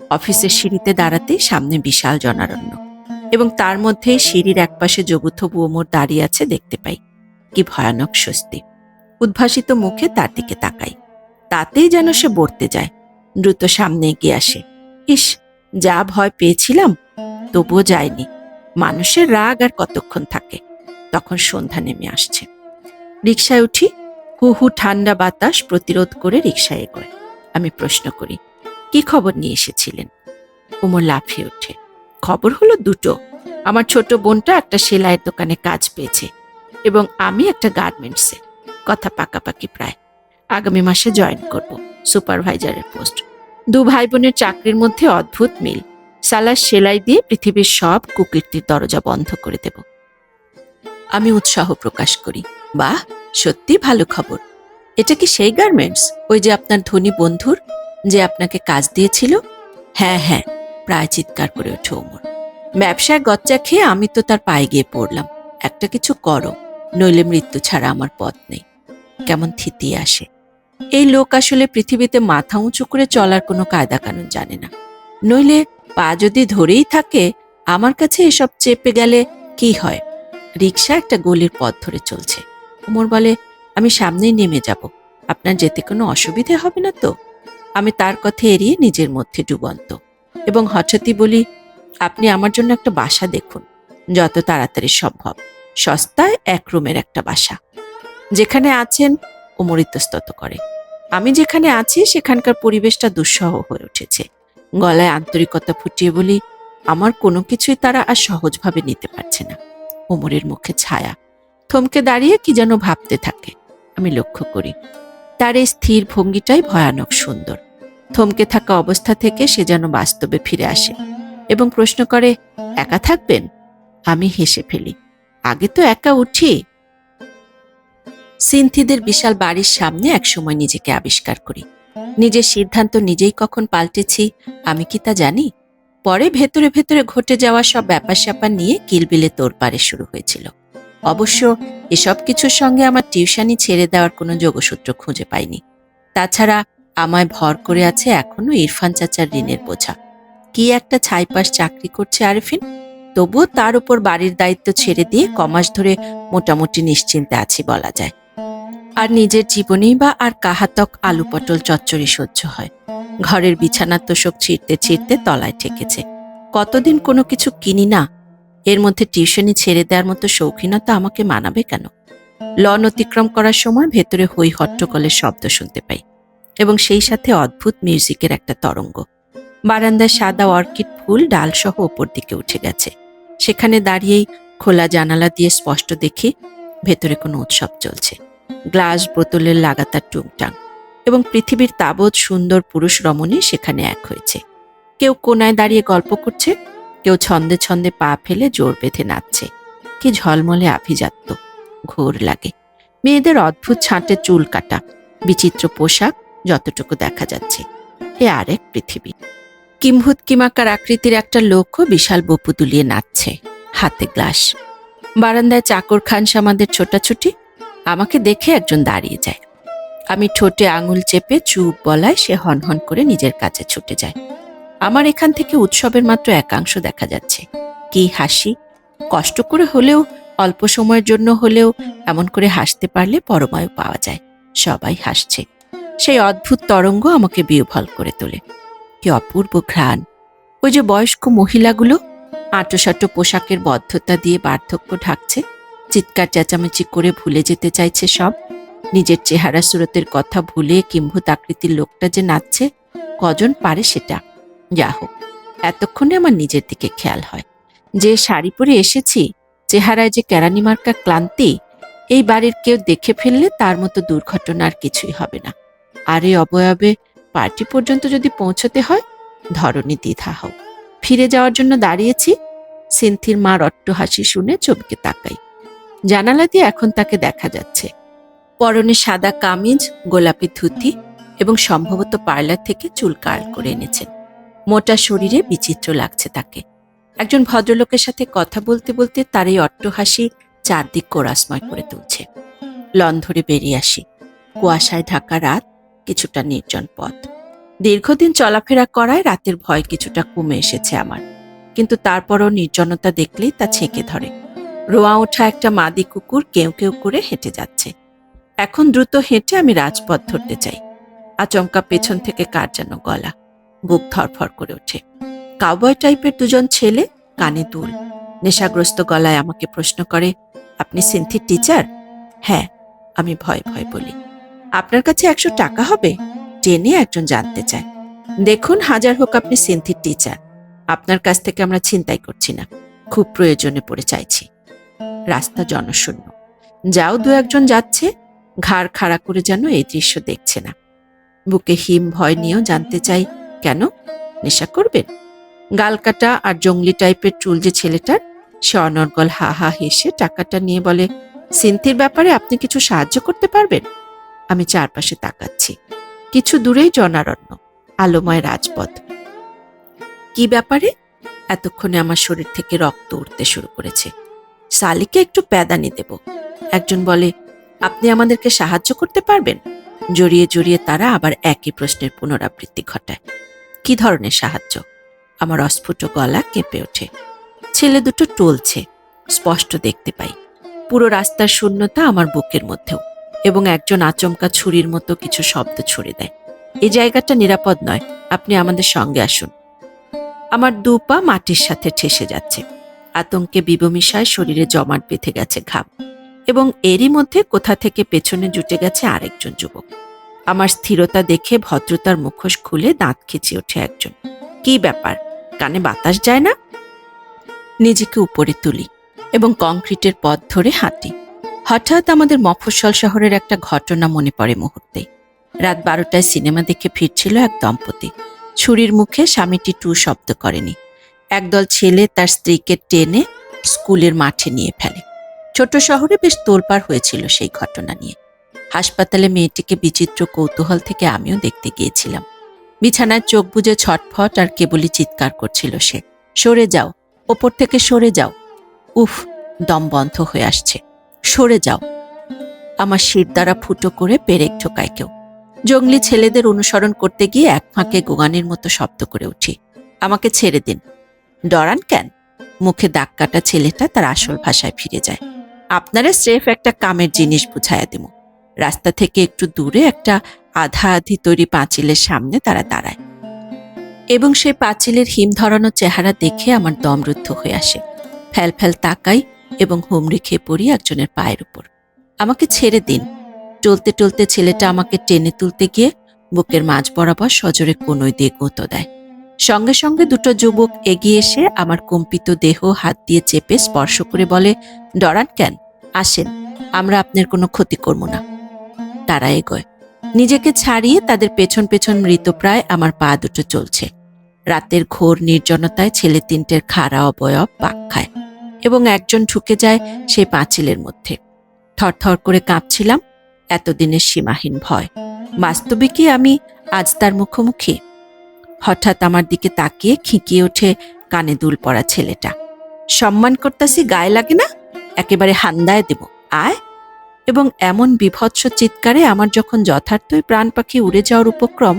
A: অফিসের সিঁড়িতে দাঁড়াতেই সামনে বিশাল জনারণ্য এবং তার মধ্যে সিঁড়ির একপাশে জবুথবু ওমর দাঁড়িয়ে আছে দেখতে পাই। কি ভয়ানক স্বস্তি! উদ্ভাসিত মুখে তার দিকে তাকাই। তাতেই যেন সে বর্তে যায়। দ্রুত সামনে এগিয়ে আসে। ইস, যা ভয় পেয়েছিলাম, তবুও যায়নি। মানুষের রাগ আর কতক্ষণ থাকে? তখন সন্ধ্যা নেমে আসছে। রিকশায় উঠি। হু হু ঠান্ডা বাতাস প্রতিরোধ করে রিকশায় এগোয়। আমি প্রশ্ন করি, কি খবর নিয়ে এসেছিলেন? ওমর লাফিয়ে ওঠে। খবর হলো দুটো। আমার ছোট বোনটা একটা সেলাইয়ের দোকানে কাজ পেয়েছে এবং আমি একটা গার্মেন্টসে। কথা পাকাপাকি প্রায়। আগামী মাসে জয়েন করব, সুপারভাইজারের পোস্ট। 2 ভাই বোনের চাকরির মধ্যে অদ্ভুত মিল। সালার সেলাই দিয়ে পৃথিবীর সব কুকীর্তির দরজা বন্ধ করে দেব। আমি উৎসাহ প্রকাশ করি। বাহ, সত্যি ভালো খবর। এটা কি সেই গার্মেন্টস, ওই যে আপনার ধনী বন্ধুর, যে আপনাকে কাজ দিয়েছিল? হ্যাঁ হ্যাঁ, প্রায় চিৎকার করে ওঠে ওমর। ব্যবসায় গচ্চা খেয়ে আমি তো তার পায়ে গিয়ে পড়লাম। একটা কিছু করো, নইলে মৃত্যু ছাড়া আমার পথ নেই। কেমন থিতিয়ে আসে। এই লোক আসলে পৃথিবীতে মাথা উঁচু করে চলার কোনো কায়দা কানুন জানে না। নইলে পা যদি ধরেই থাকে, আমার কাছে এসব চেপে গেলে কি হয়? রিকশা একটা গলির পথ ধরে চলছে। ওমর বলে, আমি সামনেই নেমে যাব। আপনার যেতে কোনো অসুবিধে হবে না তো? আমি তার কথা এড়িয়ে নিজের মধ্যে ডুবন্ত এবং হঠাৎই বলি, আপনি আমার জন্য একটা বাসা দেখুন, যত তাড়াতাড়ি সম্ভব। সস্তায় 1 রুমের একটা বাসা। যেখানে আছেন, ওমর ইতস্তত করে। আমি যেখানে আছি সেখানকার পরিবেশটা দুঃসহ হয়ে উঠেছে। গলায় আন্তরিকতা ফুটিয়ে বলি, আমার কোনো কিছুই তারা আর সহজভাবে নিতে পারছে না। ওমরের মুখে ছায়া। থমকে দাঁড়িয়ে কি যেন ভাবতে থাকে। আমি লক্ষ্য করি তার এই স্থির ভঙ্গিটাই ভয়ানক সুন্দর। থমকে থাকা অবস্থা থেকে সে যেন বাস্তবে ফিরে আসে এবং প্রশ্ন করে, একা থাকবেন? আমি হেসে ফেলি। আগে তো একা উঠি। সিনথিদের বিশাল বাড়ির সামনে একসময় নিজেকে আবিষ্কার করি। নিজের সিদ্ধান্ত নিজেই কখন পাল্টেছি আমি কি তা জানি? পরে ভেতরে ভেতরে ঘটে যাওয়া সব ব্যাপার স্যাপার নিয়ে কিলবিলে তোড়পাড়ে শুরু হয়েছিল। অবশ্য এসব কিছুর সঙ্গে আমার টিউশনি ছেড়ে দেওয়ার কোনো যোগসূত্র খুঁজে পাইনি। তাছাড়া আমায় ভর করে আছে এখনো ইরফান চাচার ঋণের বোঝা। কি একটা ছাইপাশ চাকরি করছে আরেফিন, তবুও তার উপর বাড়ির দায়িত্ব ছেড়ে দিয়ে কমাস ধরে মোটামুটি নিশ্চিন্তে আছি বলা যায়। আর নিজের জীবনেই বা আর কাহাতক আলু পটল চচ্চড়ি সহ্য হয়। ঘরের বিছানার তোষক ছিঁড়তে ছিঁড়তে তলায় ঠেকেছে। কতদিন কোনো কিছু কিনি না। এর মধ্যে টিউশনি ছেড়ে দেওয়ার মতো শৌখিনতা আমাকে মানাবে কেন? লন অতিক্রম করার সময় ভেতরে হই হট্টগোলের শব্দ শুনতে পাই এবং সেই সাথে অদ্ভুত মিউজিকের একটা তরঙ্গ। বারান্দায় সাদা অর্কিড ফুল ডালসহ ওপর দিকে উঠে গেছে। সেখানে দাঁড়িয়েই খোলা জানালা দিয়ে স্পষ্ট দেখি ভেতরে কোনো উৎসব চলছে। গ্লাস বোতলের লাগাতার টুংটাং এবং পৃথিবীর তাবৎ সুন্দর পুরুষ রমণী সেখানে এক হয়েছে। কেউ কোনায় দাঁড়িয়ে গল্প করছে, কেউ ছন্দে ছন্দে পা ফেলে জোর বেঁধে নাচছে। কি ঝলমলে আভিজাত্য, ঘোর লাগে। মেয়েদের অদ্ভুত ছাঁটে চুল কাটা, বিচিত্র পোশাক যতটুকু দেখা যাচ্ছে, এ আরেক পৃথিবী। কিম্ভূত কিমাকার আকৃতির একটা লোকও বিশাল বপু দুলিয়ে নাচছে, হাতে গ্লাস। বারান্দায় চাকর খানসামাদের ছোটাছুটি। আমাকে দেখে একজন দাঁড়িয়ে যায়। আমি ঠোঁটে আঙুল চেপে চুপ বলায় সে হনহন করে নিজের কাছে ছুটে যায়। আমার এখান থেকে উৎসবের মাত্র একাংশ দেখা যাচ্ছে। কি হাসি! কষ্ট করে হলেও, অল্প সময়ের জন্য হলেও এমন করে হাসতে পারলে পরমায়ু পাওয়া যায়। সবাই হাসছে। সেই অদ্ভুত তরঙ্গ আমাকে বিহ্বল করে তোলে। কি অপূর্ব ঘ্রাণ! ওই যে বয়স্ক মহিলাগুলো আঁটোসাঁটো পোশাকের বদ্ধতা দিয়ে বার্ধক্য ঢাকছে, চিৎকার চেঁচামেচি করে ভুলে যেতে চাইছে সব। নিজের চেহারা সুরতের কথা ভুলে কিম্ভূত আকৃতির লোকটা যে নাচছে, কজন পারে সেটা? যা হোক, এতক্ষণে আমার নিজের দিকে খেয়াল হয়। যে শাড়ি পরে এসেছি, চেহারায় যে কেরানি মার্কা ক্লান্তি, এই বাড়ির কেউ দেখে ফেললে তার মতো দুর্ঘটনা আর কিছুই হবে না। আর এই অবয়বে পার্টি পর্যন্ত যদি পৌঁছতে হয়, ধরনী দ্বিধা হও। ফিরে যাওয়ার জন্য দাঁড়িয়েছি। সিন্থির মা রট্ট হাসি শুনে চমকে তাকাই। জানালা দিয়ে এখন তাকে দেখা যাচ্ছে। পরনে সাদা কামিজ, গোলাপি ধুতি এবং সম্ভবত পার্লার থেকে চুল কার্ল করে এনেছেন। মোটা শরীরে বিচিত্র লাগছে তাকে। একজন ভদ্রলোকের সাথে কথা বলতে বলতে তার এই অট্টহাসি চারদিক কোরাসময় করে তুলছে। লন ধরে বেরিয়ে আসি। কুয়াশায় ঢাকা রাত, কিছুটা নির্জন পথ। দীর্ঘদিন চলাফেরা করায় রাতের ভয় কিছুটা কমে এসেছে আমার, কিন্তু তারপরও নির্জনতা দেখলেই তা ছেঁকে ধরে। রোয়া ওঠা একটা মাদি কুকুর কেউ কেউ করে হেঁটে যাচ্ছে। এখন দ্রুত হেঁটে আমি রাজপথ ধরতে চাই। আচমকা পেছন থেকে কার যেন গলা, বুক ধরফর করে ওঠে। কাউবয় টাইপের দুজন ছেলে, কানে দুল, নেশাগ্রস্ত গলায় আমাকে প্রশ্ন করে, আপনি সিন্থির টিচার? হ্যাঁ, আমি ভয় ভয় বলি। আপনার কাছে 100 টাকা হবে? টেনে একজন জানতে চায়। দেখুন, হাজার হোক আপনি সিন্থির টিচার, আপনার কাছ থেকে আমরা ছিনতাই করছি না, খুব প্রয়োজনে পড়ে চাইছি। রাস্তা জনশূন্য। যাও দু একজন যাচ্ছে, ঘাড় খাড়া করে যেন এই দৃশ্য দেখছে না। বুকে হিম ভয় নিয়েও জানতে চাই, কেন? নেশা করবেন? গালকাটা আর জঙ্গলি টাইপের চুল যে ছেলেটার, সে অনর্গল হা হা হেসে টাকাটা নিয়ে বলে, সিন্থির ব্যাপারে আপনি কিছু সাহায্য করতে পারবেন? আমি চারপাশে তাকাচ্ছি। কিছু দূরেই জনারণ্য, আলোময় রাজপথ। কি ব্যাপারে? এতক্ষণে আমার শরীর থেকে রক্ত উঠতে শুরু করেছে। সালিকে একটু প্যাদানি দেব। একজন বলে, আপনি আমাদেরকে সাহায্য করতে পারবেন? জড়িয়ে জড়িয়ে তারা আবার একই প্রশ্নের পুনরাবৃত্তি ঘটায়। কি ধরনের সাহায্য? আমার অস্ফুট গলা কেঁপে ওঠে। ছেলে দুটো টলছে, স্পষ্ট দেখতে পাই। পুরো রাস্তার শূন্যতা আমার বুকের মধ্যেও, এবং একজন আচমকা ছুরির মতো কিছু শব্দ ছুড়ে দেয়, এই জায়গাটা নিরাপদ নয়, আপনি আমাদের সঙ্গে আসুন। আমার 2 পা মাটির সাথে ঠেসে যাচ্ছে। আতঙ্কে বিবমিশায় শরীরে জমাট বেঁধে গেছে ঘাম, এবং এরই মধ্যে কোথা থেকে পেছনে জুটে গেছে আরেকজন যুবক। আমার স্থিরতা দেখে ভদ্রতার মুখোশ খুলে দাঁত খিচিয়ে ওঠে একজন। কি ব্যাপার, কানে বাতাস যায় না? নিজেকে উপরে তুলি এবং কংক্রিটের পথ ধরে হাঁটি। হঠাৎ আমাদের মফস্বল শহরের একটা ঘটনা মনে পড়ে মুহূর্তে। রাত 12টায় সিনেমা দেখে ফিরছিল এক দম্পতি। ছুরির মুখে স্বামীটি টু শব্দ করেনি। একদল ছেলে তার স্ত্রীকে টেনে স্কুলের মাঠে নিয়ে ফেলে। ছোট শহরে বেশ তোলপাড় হয়েছিল সেই ঘটনা নিয়ে। হাসপাতালে মেয়েটিকে বিচিত্র কৌতূহল থেকে আমিও দেখতে গিয়েছিলাম। বিছানায় চোখ বুজে ছটফট আর কেবলই চিৎকার করছিল সে, সরে যাও, ওপর থেকে সরে যাও। উফ, দম বন্ধ হয়ে আসছে, সরে যাও। আমার শির দ্বারা ফুটো করে পেরেক ঠোকায় কেউ। জঙ্গলি ছেলেদের অনুসরণ করতে গিয়ে এক ফাঁকে গোগানের মতো শব্দ করে উঠি, আমাকে ছেড়ে দিন। ডরান কেন? মুখে দাগ কাটা ছেলেটা তার আসল ভাষায় ফিরে যায়। আপনারা স্রেফ একটা কামের জিনিস বুঝাইয়া দেব। রাস্তা থেকে একটু দূরে একটা আধা আধি তৈরি পাঁচিলের সামনে তারা দাঁড়ায়, এবং সেই পাঁচিলের হিম ধরানো চেহারা দেখে আমার দম রুদ্ধ হয়ে আসে। ফ্যাল ফ্যাল তাকাই এবং হুমড়ি খেয়ে পড়ি একজনের পায়ের উপর। আমাকে ছেড়ে দিন। টলতে টলতে ছেলেটা আমাকে টেনে তুলতে গিয়ে বুকের মাঝ বরাবর সজোরে কোনোই দিয়ে গুঁতো দেয়। সঙ্গে সঙ্গে দুটো যুবক এগিয়ে এসে আমার কম্পিত দেহ হাত দিয়ে চেপে স্পর্শ করে বলে, ডরান কেন, আসেন, আমরা আপনার কোনো ক্ষতি করব না। তারা এগোয়। নিজেকে ছাড়িয়ে তাদের পেছন পেছন মৃতপ্রায় আমার পা দুটো চলছে। রাতের ঘোর নির্জনতায় ছেলে তিনটের খাড়া অবয়ব পাক খায় এবং একজন ঢুকে যায় সেই পাঁচিলের মধ্যে। থরথর করে কাঁপছিলাম, এতদিনের সীমাহীন ভয়। বাস্তবিকই আমি আজ তার মুখোমুখি। হঠাৎ আমার দিকে তাকিয়ে খিঁকিয়ে ওঠে কানে দুল পড়া ছেলেটা, সম্মান করতাসি, গায়ে লাগে না, একেবারে হান্দায় দেব, আয়। এবং এমন বিভৎস চিৎকারে আমার যখন যথার্থই প্রাণ পাখি উড়ে যাওয়ার উপক্রম,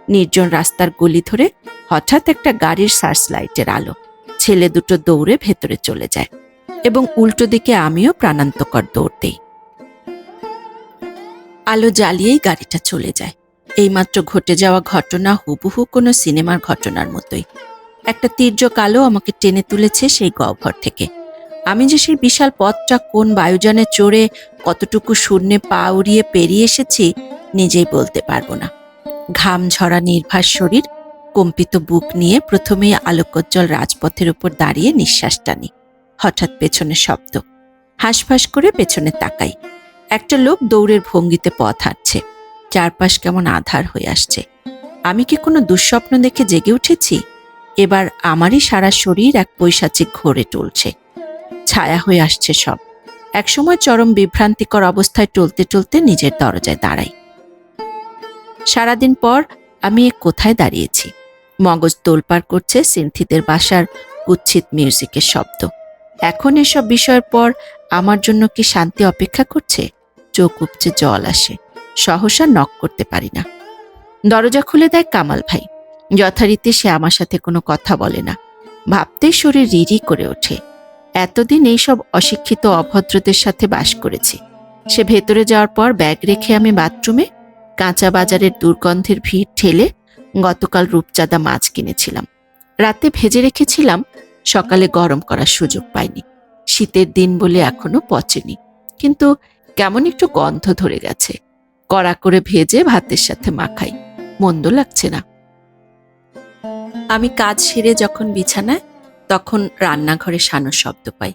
A: নির্জন রাস্তার গলি ধরে হঠাৎ একটা গাড়ির সার্চ লাইটের আলো, ছেলে দুটো দৌড়ে ভেতরে চলে যায় এবং উল্টো দিকে আমিও প্রাণান্তকর দৌড় দেই। আলো জ্বালিয়েই গাড়িটা চলে যায়। এইমাত্র ঘটে যাওয়া ঘটনা হুবহু কোনো সিনেমার ঘটনার মতোই। একটা তীর্যক আলো আমাকে টেনে তুলেছে সেই গহ্বর থেকে। আমি যে সেই বিশাল পথটা কোন বায়ুযানে চড়ে কতটুকু শূন্যে পা উড়িয়ে পেরিয়ে এসেছি নিজেই বলতে পারবো না। ঘাম ঝরা নির্ভাস শরীর, কম্পিত বুক নিয়ে প্রথমেই আলোকোজ্জ্বল রাজপথের উপর দাঁড়িয়ে নিঃশ্বাস টানি। হঠাৎ পেছনে শব্দ। হাঁসফাঁস করে পেছনে তাকাই। একটা লোক দৌড়ের ভঙ্গিতে পথ হাঁটছে। চারপাশ কেমন আধার হয়ে আসছে। আমি কি কোনো দুঃস্বপ্ন দেখে জেগে উঠেছি? এবার আমারই সারা শরীর এক পৈশাচিক ঘোরে টলছে। ছায়া হয়ে আসছে সব। একসময় চরম বিভ্রান্তিকর অবস্থায় টলতে টলতে নিজের দরজায় দাঁড়াই। সারাদিন পর আমি কোথায় দাঁড়িয়েছি? মগজ তোলপাড় করছে সিনথিদের বাসার কুৎসিত মিউজিকের শব্দ। এখন এসব বিষয়ের পর আমার জন্য কি শান্তি অপেক্ষা করছে? চোখ উপচে জল আসে। সহসা নক করতে পারি না। দরজা খুলে দেয় কামাল ভাই। যথারীতি সে আমার সাথে কোনো কথা বলে না। ভাবতেই শরীর রিরি করে ওঠে। এতদিন এইসব অশিক্ষিত অভদ্রদের সাথে বাস করেছি। সে ভেতরে যাওয়ার পর ব্যাগ রেখে আমি বাথরুমে কাঁচা বাজারের দুর্গন্ধের ভিড় ঠেলে গতকাল রূপচাঁদা মাছ কিনেছিলাম। রাতে ভেজে রেখেছিলাম, সকালে গরম করার সুযোগ পাইনি। শীতের দিন বলে এখনো পচেনি, কিন্তু কেমন একটু গন্ধ ধরে গেছে। কড়া করে ভেজে ভাতের সাথে মাখাই, মন্দ লাগছে না। আমি কাজ সেরে যখন বিছানায়, তখন রান্নাঘরে শানোর শব্দ পাই।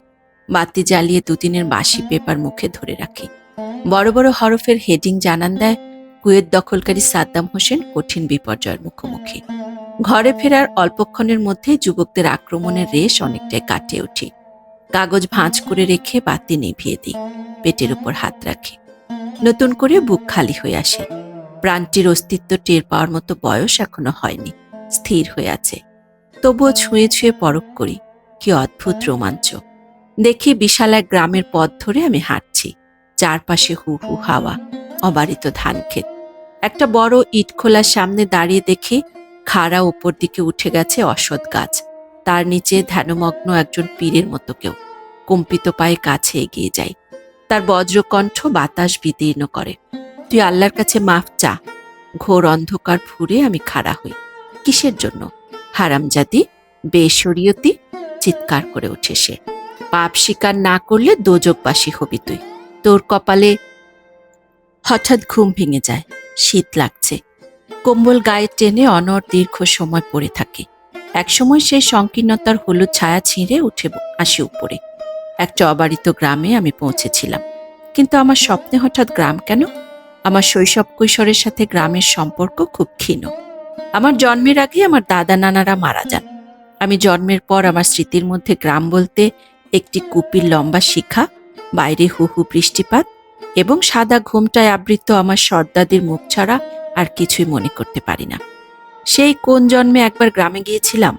A: বাতি জ্বালিয়ে দুদিনের বাসি পেপার মুখে ধরে রাখি। বড় বড় হরফের হেডিং জানান দেয় কুয়েত দখলকারী সাদ্দাম হোসেন কঠিন বিপর্যয়ের মুখোমুখি। ঘরে ফেরার অল্পক্ষণের মধ্যে যুবকদের আক্রমণের রেশ অনেকটাই কাটিয়ে উঠি। কাগজ ভাঁজ করে রেখে বাতি নিভিয়ে দিই, পেটের উপর হাত রাখি। নতুন করে বুক খালি হয়ে আসে। প্রাণটির অস্তিত্ব টের পাওয়ার মতো বয়স এখনো হয়নি, স্থির হয়ে আছে। তবুও ছুঁয়ে ছুঁয়ে পরখ করি, কি অদ্ভুত রোমাঞ্চ। দেখি বিশাল এক গ্রামের পথ ধরে আমি হাঁটছি। চারপাশে হু হু হাওয়া, অবারিত ধান ক্ষেত। একটা বড় ইটখোলার সামনে দাঁড়িয়ে দেখি খাড়া উপর দিকে উঠে গেছে অশ্বত্থ গাছ। তার নিচে ধ্যানমগ্ন একজন পীরের মতো কেউ। কম্পিত পায়ে কাছে এগিয়ে যাই। তার বজ্রকণ্ঠ বাতাস বিদীর্ণ করে, তুই আল্লাহর কাছে মাফ চা। ঘোর অন্ধকার ফুরে আমি খাড়া হই। কিসের জন্য? হারামজাদি, বেশরীয়তি, চিৎকার করে ওঠে সে। পাপ স্বীকার না করলে দোজকবাসী হবি তুই। তোর কপালে। হঠাৎ ঘুম ভেঙে যায়। শীত লাগছে। কম্বল গায়ে টেনে অনড় দীর্ঘ সময় পড়ে থাকি। একসময় সেই সংকীর্ণতার হলুদ ছায়া ছিঁড়ে উঠে আসি উপরে। একটা অবারিত গ্রামে আমি পৌঁছেছিলাম, কিন্তু আমার স্বপ্নে হঠাৎ গ্রাম কেন? আমার শৈশব কৈশোরের সাথে গ্রামের সম্পর্ক খুব ক্ষীণ। আমার জন্মের আগে আমার দাদা নানারা মারা যান। আমি জন্মের পর আমার স্মৃতির মধ্যে গ্রাম বলতে একটি কুপির লম্বা শিখা, বাইরে হু হু বৃষ্টিপাত এবং সাদা ঘোমটায় আবৃত আমার সর্দাদির মুখ ছাড়া আর কিছুই মনে করতে পারি না। সেই কোন জন্মে একবার গ্রামে গিয়েছিলাম।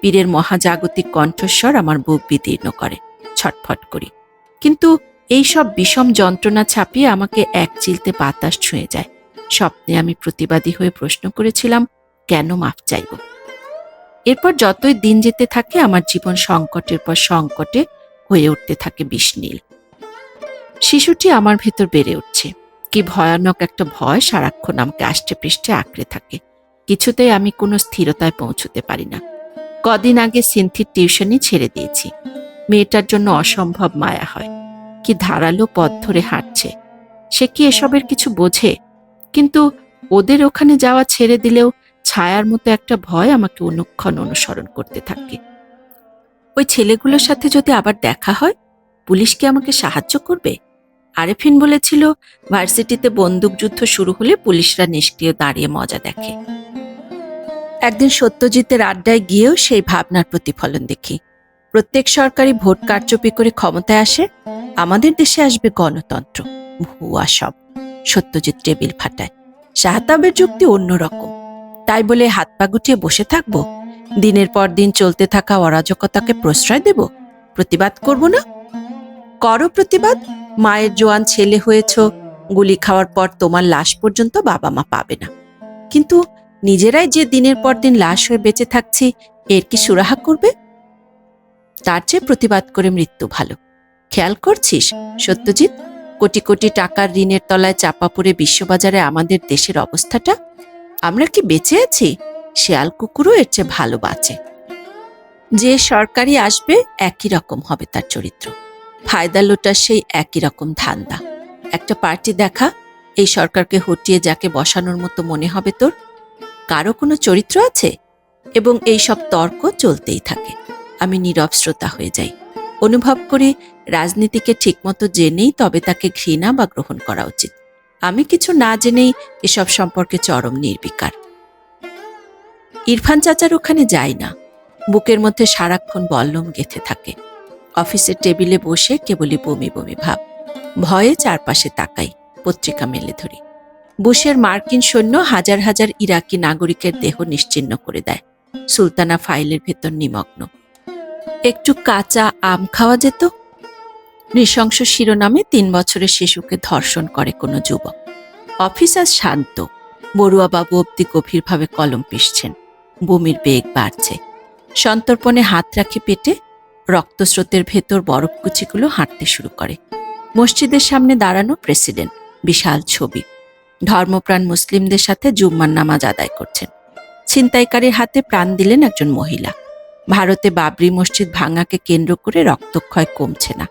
A: পীরের মহাজাগতিক কণ্ঠস্বর আমার বুক বিদীর্ণ করে, ছটফট করি। কিন্তু এই সব বিষম যন্ত্রণা ছাপিয়ে আমাকে এক চিলতে বাতাস ছুঁয়ে যায়। স্বপ্নে আমি প্রতিবাদী হয়ে প্রশ্ন করেছিলাম, কেন মাফ চাইব? এরপর যতই দিন যেতে থাকে আমার জীবন সংকটের পর সংকটে হয়ে উঠতে থাকে বিষনীল। শিশুটি আমার ভেতর বেড়ে উঠছে। কি ভয়ানক একটা ভয় সারাক্ষণ আমাকে আষ্টে পৃষ্ঠে আঁকড়ে থাকে। কিছুতেই আমি কোনো স্থিরতায় পৌঁছতে পারি না। কদিন আগে সিনথির টিউশনই ছেড়ে দিয়েছি। মেয়েটার জন্য অসম্ভব মায়া হয়। কি ধারালো পথ ধরে হাঁটছে। সে কি এসবের কিছু বোঝে? কিন্তু ওদের ওখানে যাওয়া ছেড়ে দিলেও ছায়ার মতো একটা ভয় আমাকে অনুক্ষণ অনুসরণ করতে থাকে। ওই ছেলেগুলোর সাথে যদি আবার দেখা হয়, পুলিশ কি আমাকে সাহায্য করবে? আরেফিন বলেছিল ভার্সিটিতে বন্দুকযুদ্ধ শুরু হলে পুলিশরা নিষ্ক্রিয় দাঁড়িয়ে মজা দেখে। একদিন সত্যজিতের আড্ডায় গিয়েও সেই ভাবনার প্রতিফলন দেখি। প্রত্যেক সরকারি ভোট কারচুপি করে ক্ষমতায় আসে, আমাদের দেশে আসবে গণতন্ত্র। ভুয়া সব। সত্যজিৎ টেবিল ফাটায়। শাহতাবের যুক্তি অন্যরকম। তাই বলে হাত পা গুটিয়ে বসে থাকব? দিনের পর দিন চলতে থাকা অরাজকতাকে প্রশ্রয় দেব? প্রতিবাদ করব না? করো প্রতিবাদ। মায়ের জোয়ান ছেলে হয়েছ, গুলি খাওয়ার পর তোমার লাশ পর্যন্ত বাবা মা পাবে না। কিন্তু নিজেরাই যে দিনের পর দিন লাশ হয়ে বেঁচে থাকছি, এর কি সুরাহা করবে? তার চেয়ে প্রতিবাদ করে মৃত্যু ভালো। খেয়াল করছিস সত্যজিৎ, কোটি কোটি টাকার ঋণের তলায় চাপা পড়ে বিশ্ববাজারে আমাদের দেশের অবস্থাটা? আমরা কি বেঁচে আছি? শেয়াল কুকুরও এর চেয়ে ভালো বাঁচে। যে সরকারি আসবে একই রকম হবে তার চরিত্র। ফায়দা লোটার সেই একই রকম ধান্দা। একটা পার্টি দেখা, এই সরকারকে হটিয়ে যাকে বসানোর মতো মনে হবে তোর। কারো কোনো চরিত্র আছে? এবং এই সব তর্ক চলতেই থাকে। আমি নীরব শ্রোতা হয়ে যাই। অনুভব করি রাজনীতিকে ঠিকমতো জেনেই তবে তাকে ঘৃণা বা গ্রহণ করা উচিত। আমি কিছু না জেনেই এসব সম্পর্কে চরম নির্বিকার। ইরফান চাচার ওখানে যাই না। বুকের মধ্যে সারাক্ষণ বল্লম গেঁথে থাকে। অফিসের টেবিলে বসে কেবলই বমি বমি ভাব। ভয়ে চারপাশে তাকাই, পত্রিকা মেলে ধরি। বুশের মার্কিন সৈন্য হাজার হাজার ইরাকি নাগরিকের দেহ নিশ্চিহ্ন করে দেয়। সুলতানা ফাইলের ভেতর নিমগ্ন। একটু কাঁচা আম খাওয়া যেত? নৃশংস শিরোনামে 3 বছরের শিশুকে ধর্ষণ করে কোনো যুবক। অফিস আজ শান্ত। বড়ুয়াবাবু অব্দি গভীরভাবে কলম পিষছেন। বমির বেগ বাড়ছে। সন্তর্পণে হাত রাখি পেটে। রক্তস্রোতের ভেতর বরফকুচিগুলো হাঁটতে শুরু করে। মসজিদের সামনে দাঁড়ানো প্রেসিডেন্ট, বিশাল ছবি। ধর্মপ্রাণ মুসলিমদের সাথে জুম্মার নামাজ আদায় করছেন। ছিনতাইকারীর হাতে প্রাণ দিলেন একজন মহিলা। ভারতে বাবরি মসজিদ ভাঙাকে কেন্দ্র করে রক্তক্ষয় কমছে না।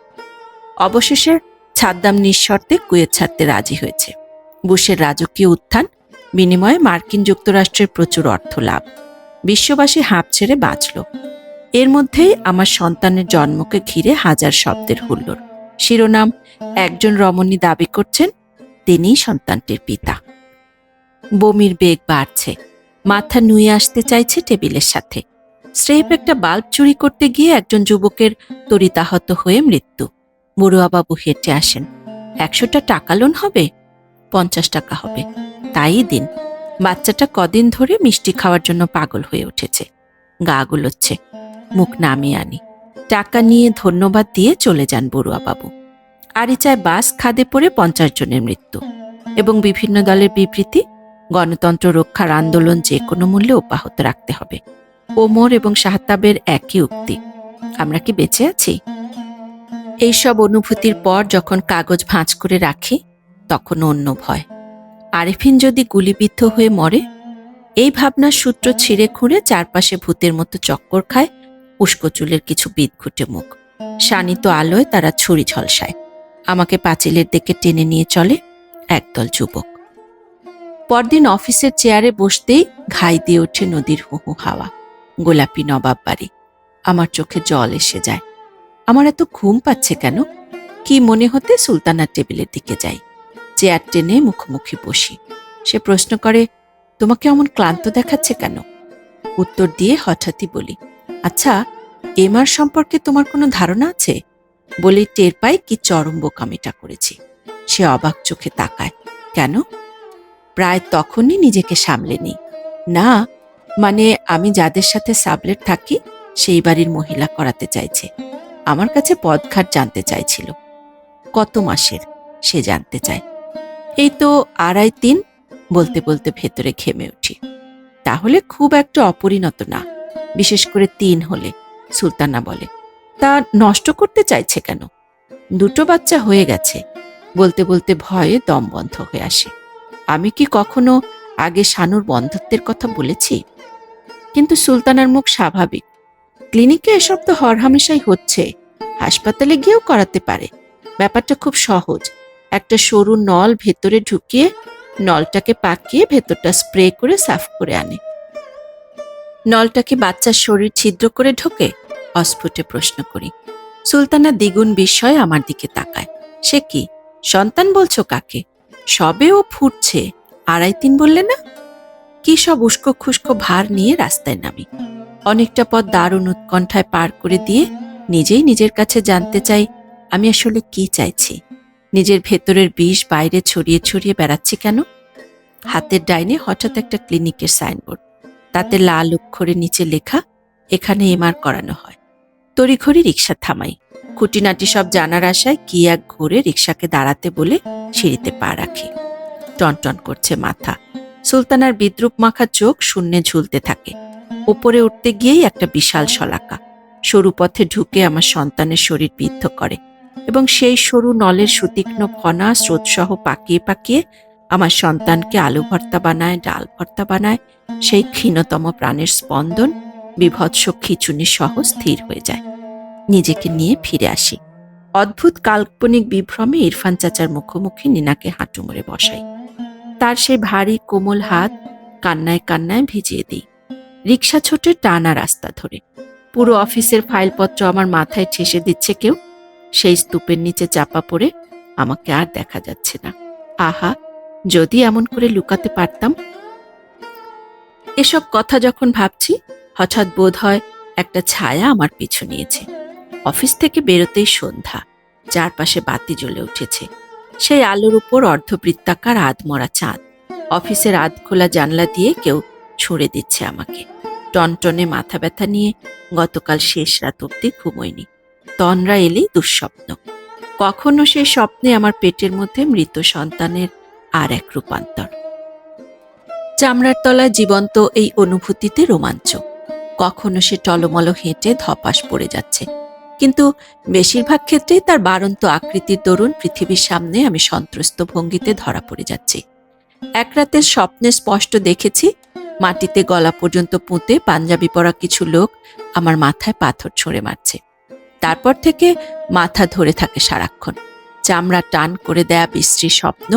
A: অবশেষে সাদ্দাম নিঃশর্তে কুয়েত ছাড়তে রাজি হয়েছে। বুশের রাজকীয় উত্থান, বিনিময়ে মার্কিন যুক্তরাষ্ট্রের প্রচুর অর্থ লাভ। বিশ্ববাসী হাঁপ ছেড়ে বাঁচল। এর মধ্যেই আমার সন্তানের জন্মকে ঘিরে হাজার শব্দের হুল্লোড়। শিরোনাম, একজন রমণী দাবি করছেন তিনিই সন্তানটির পিতা। বমির বেগ বাড়ছে। মাথা নুয়ে আসতে চাইছে টেবিলের সাথে। স্রেফ একটা বাল্ব চুরি করতে গিয়ে একজন যুবকের তড়িতাহত হয়ে মৃত্যু। বড়ুয়াবাবু হেঁটে আসেন। 100টা টাকা লোন হবে? 50 টাকা হবে। তাই দিন। বাচ্চাটা কদিন ধরে মিষ্টি খাওয়ার জন্য পাগল হয়ে উঠেছে। গা গুলোচ্ছে। মুখ নামিয়ে আনি। টাকা নিয়ে ধন্যবাদ দিয়ে চলে যান বড়ুয়াবাবু। আরিচায় বাস খাদে পড়ে 50 জনের মৃত্যু এবং বিভিন্ন দলের বিবৃতি, গণতন্ত্র রক্ষার আন্দোলন যে কোনো মূল্যে অব্যাহত রাখতে হবে। ওমর এবং শাহতাবের একই উক্তি। আমরা কি বেঁচে আছি? এইসব অনুভূতির পর যখন কাগজ ভাঁজ করে রাখি, তখন অন্য ভয়। আরেফিন যদি গুলিবিদ্ধ হয়ে মরে? এই ভাবনার সূত্র ছিঁড়ে খুঁড়ে চারপাশে ভূতের মতো চক্কর খায় উস্কো চুলের কিছু বিদঘুটে মুখ। শানিত আলোয় তারা ছুরি ঝলসায়। আমাকে পাঁচিলের দিকে টেনে নিয়ে চলে একদল যুবক। পরদিন অফিসের চেয়ারে বসতেই ঘাই দিয়ে ওঠে নদীর হুহু হাওয়া। গোলাপি নবাব বাড়ি। আমার চোখে জল এসে যায়। আমার এত ঘুম পাচ্ছে কেন? কি মনে হতে সুলতানার টেবিলের দিকে যাই। চেয়ার টেনে মুখোমুখি বসি। সে প্রশ্ন করে, তোমাকে অমন ক্লান্ত দেখাচ্ছে কেন? উত্তর দিয়ে হঠাৎই বলি, আচ্ছা, এমার সম্পর্কে তোমার কোনো ধারণা আছে? বলে টের পাই কি চরম বোকামিটা করেছি। সে অবাক চোখে তাকায়। কেন? প্রায় তখনই নিজেকে সামলে নিই। না, মানে আমি যাদের সাথে সাবলেট থাকি সেই বাড়ির মহিলা করাতে চাইছে। আমার কাছে পদঘাট জানতে চাইছিল। কত মাসের সে জানতে চায়। এই তো 2.5-3 বলতে বলতে ভেতরে ঘেমে উঠি। তাহলে খুব একটা অপরিণত না, বিশেষ করে 3 হলে। সুলতানা বলে, তা নষ্ট করতে চাইছে কেন? 2টো বাচ্চা হয়ে গেছে। বলতে বলতে ভয়ে দম বন্ধ হয়ে আসে। আমি কি কখনো আগে শানুর বন্ধত্বের কথা বলেছি? কিন্তু সুলতানার মুখ স্বাভাবিক। ক্লিনিকে এসব তো হরহামেশাই হচ্ছে। হাসপাতালে গিয়েও করাতে পারে। ব্যাপারটা খুব সহজ। একটা সরু নল ভেতরে ঢুকিয়ে নলটাকে পাকিয়ে ভেতরটা স্প্রে করে সাফ করে আনে। নলটা কি বাচ্চার শরীর ছিদ্র করে ঢোকে? অস্ফুটে প্রশ্ন করি। সুলতানা দ্বিগুণ বিস্ময়ে আমার দিকে তাকায়। সে কি, সন্তান বলছো কাকে? সবে ও ফুটছে, 2.5-3 বললে না? কি সব উস্কো খুস্কো ভার নিয়ে রাস্তায় নামি। অনেকটা পথ দারুণ উৎকণ্ঠায় পার করে দিয়ে নিজেই নিজের কাছে জানতে চাই আমি আসলে কি চাইছি, নিজের ভেতরের বিষ বাইরে ছড়িয়ে ছড়িয়ে বেড়াচ্ছি কেন। হাতের ডাইনে হঠাৎ একটা ক্লিনিকের সাইনবোর্ড, তাতে লাল অক্ষরে নিচে লেখা এখানে এমআর করানো হয়। তড়িঘড়ি রিক্সা থামাই। খুঁটিনাটি সব জানার আশায় কি এক ঘুরে রিক্সাকে দাঁড়াতে বলে সিঁড়িতে পা রাখি। টনটন করছে মাথা। সুলতানার বিদ্রুপ মাখা চোখ শূন্যে ঝুলতে থাকে। ওপরে উঠতে গিয়েই একটা বিশাল শলাকা সরু পথে ঢুকে আমার সন্তানের শরীর বিদ্ধ করে এবং সেই সরু নলের সুতীক্ষ্ণ ফনা স্রোতসহ পাকিয়ে পাকিয়ে আমার সন্তানকে আলু ভর্তা বানায়, ডাল ভর্তা বানায়। সেই ক্ষীণতম প্রাণের স্পন্দন বিভৎস খিচুনি সহ স্থির হয়ে যায়। নিজেকে নিয়ে ফিরে আসি। অদ্ভুত কাল্পনিক বিভ্রমে ইরফান চাচার মুখোমুখি নিনাকে হাঁটু মুড়ে বসাই। তার সেই ভারী কোমল হাত কান্নায় কান্নায় ভিজিয়ে দিই। রিক্সা ছোটে টানা রাস্তা ধরে। পুরো অফিসের ফাইলপত্র আমার মাথায় ঠেসে দিচ্ছে কেউ। সেই স্তূপের নিচে চাপা পড়ে আমাকে আর দেখা যাচ্ছে না। আহা, যদি এমন করে লুকাতে পারতাম। এসব কথা যখন ভাবছি, হঠাৎ বোধ হয় একটা ছায়া আমার পিছু নিয়েছে। অফিস থেকে বেরোতেই সন্ধ্যা, চারপাশে বাতি জ্বলে উঠেছে। সেই আলোর উপর অর্ধবৃত্তাকার আধমরা চাঁদ। অফিসের আধখোলা জানলা দিয়ে কেউ ছুঁড়ে দিচ্ছে আমাকে। টনটনে মাথা ব্যথা নিয়ে গতকাল শেষ রাত অব্দি ঘুমোয়নি। তনরা এলেই দুঃস্বপ্ন। কখনো সে স্বপ্নে আমার পেটের মধ্যে মৃত সন্তানের আর এক রূপান্তর। চামড়ার তলায় জীবন্ত এই অনুভূতিতে রোমাঞ্চ। কখনো সে টলমল হেঁটে ধপাস পড়ে যাচ্ছে, কিন্তু বেশিরভাগ ক্ষেত্রেই তার বাড়ন্ত আকৃতির দরুন পৃথিবীর সামনে আমি সন্ত্রস্ত ভঙ্গিতে ধরা পড়ে যাচ্ছি। এক রাতের স্বপ্নে স্পষ্ট দেখেছি মাটিতে গলা পর্যন্ত পুঁতে পাঞ্জাবি পরা কিছু লোক আমার মাথায় পাথর ছুঁড়ে মারছে। তারপর থেকে মাথা ধরে থাকে সারাক্ষণ। চামড়া টান করে দেয়া বিশ্রী স্বপ্ন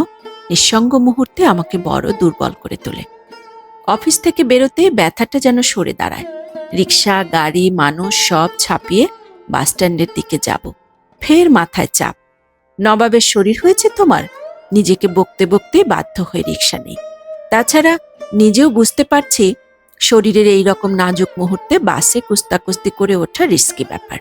A: নিঃসঙ্গ মুহূর্তে আমাকে বড় দুর্বল করে তোলে। অফিস থেকে বেরোতে ব্যথাটা যেন সরে দাঁড়ায়। রিক্সা, গাড়ি, মানুষ সব ছাপিয়ে বাসস্ট্যান্ডের দিকে যাব। ফের মাথায় চাপ। নবাবের শরীর হয়েছে তোমার? নিজেকে বকতে বকতে বাধ্য হয়ে রিক্সা নেই। তাছাড়া নিজেও বুঝতে পারছি শরীরের এই রকম নাজুক মুহূর্তে বাসে কুস্তাকুস্তি করে ওঠা রিস্কি ব্যাপার।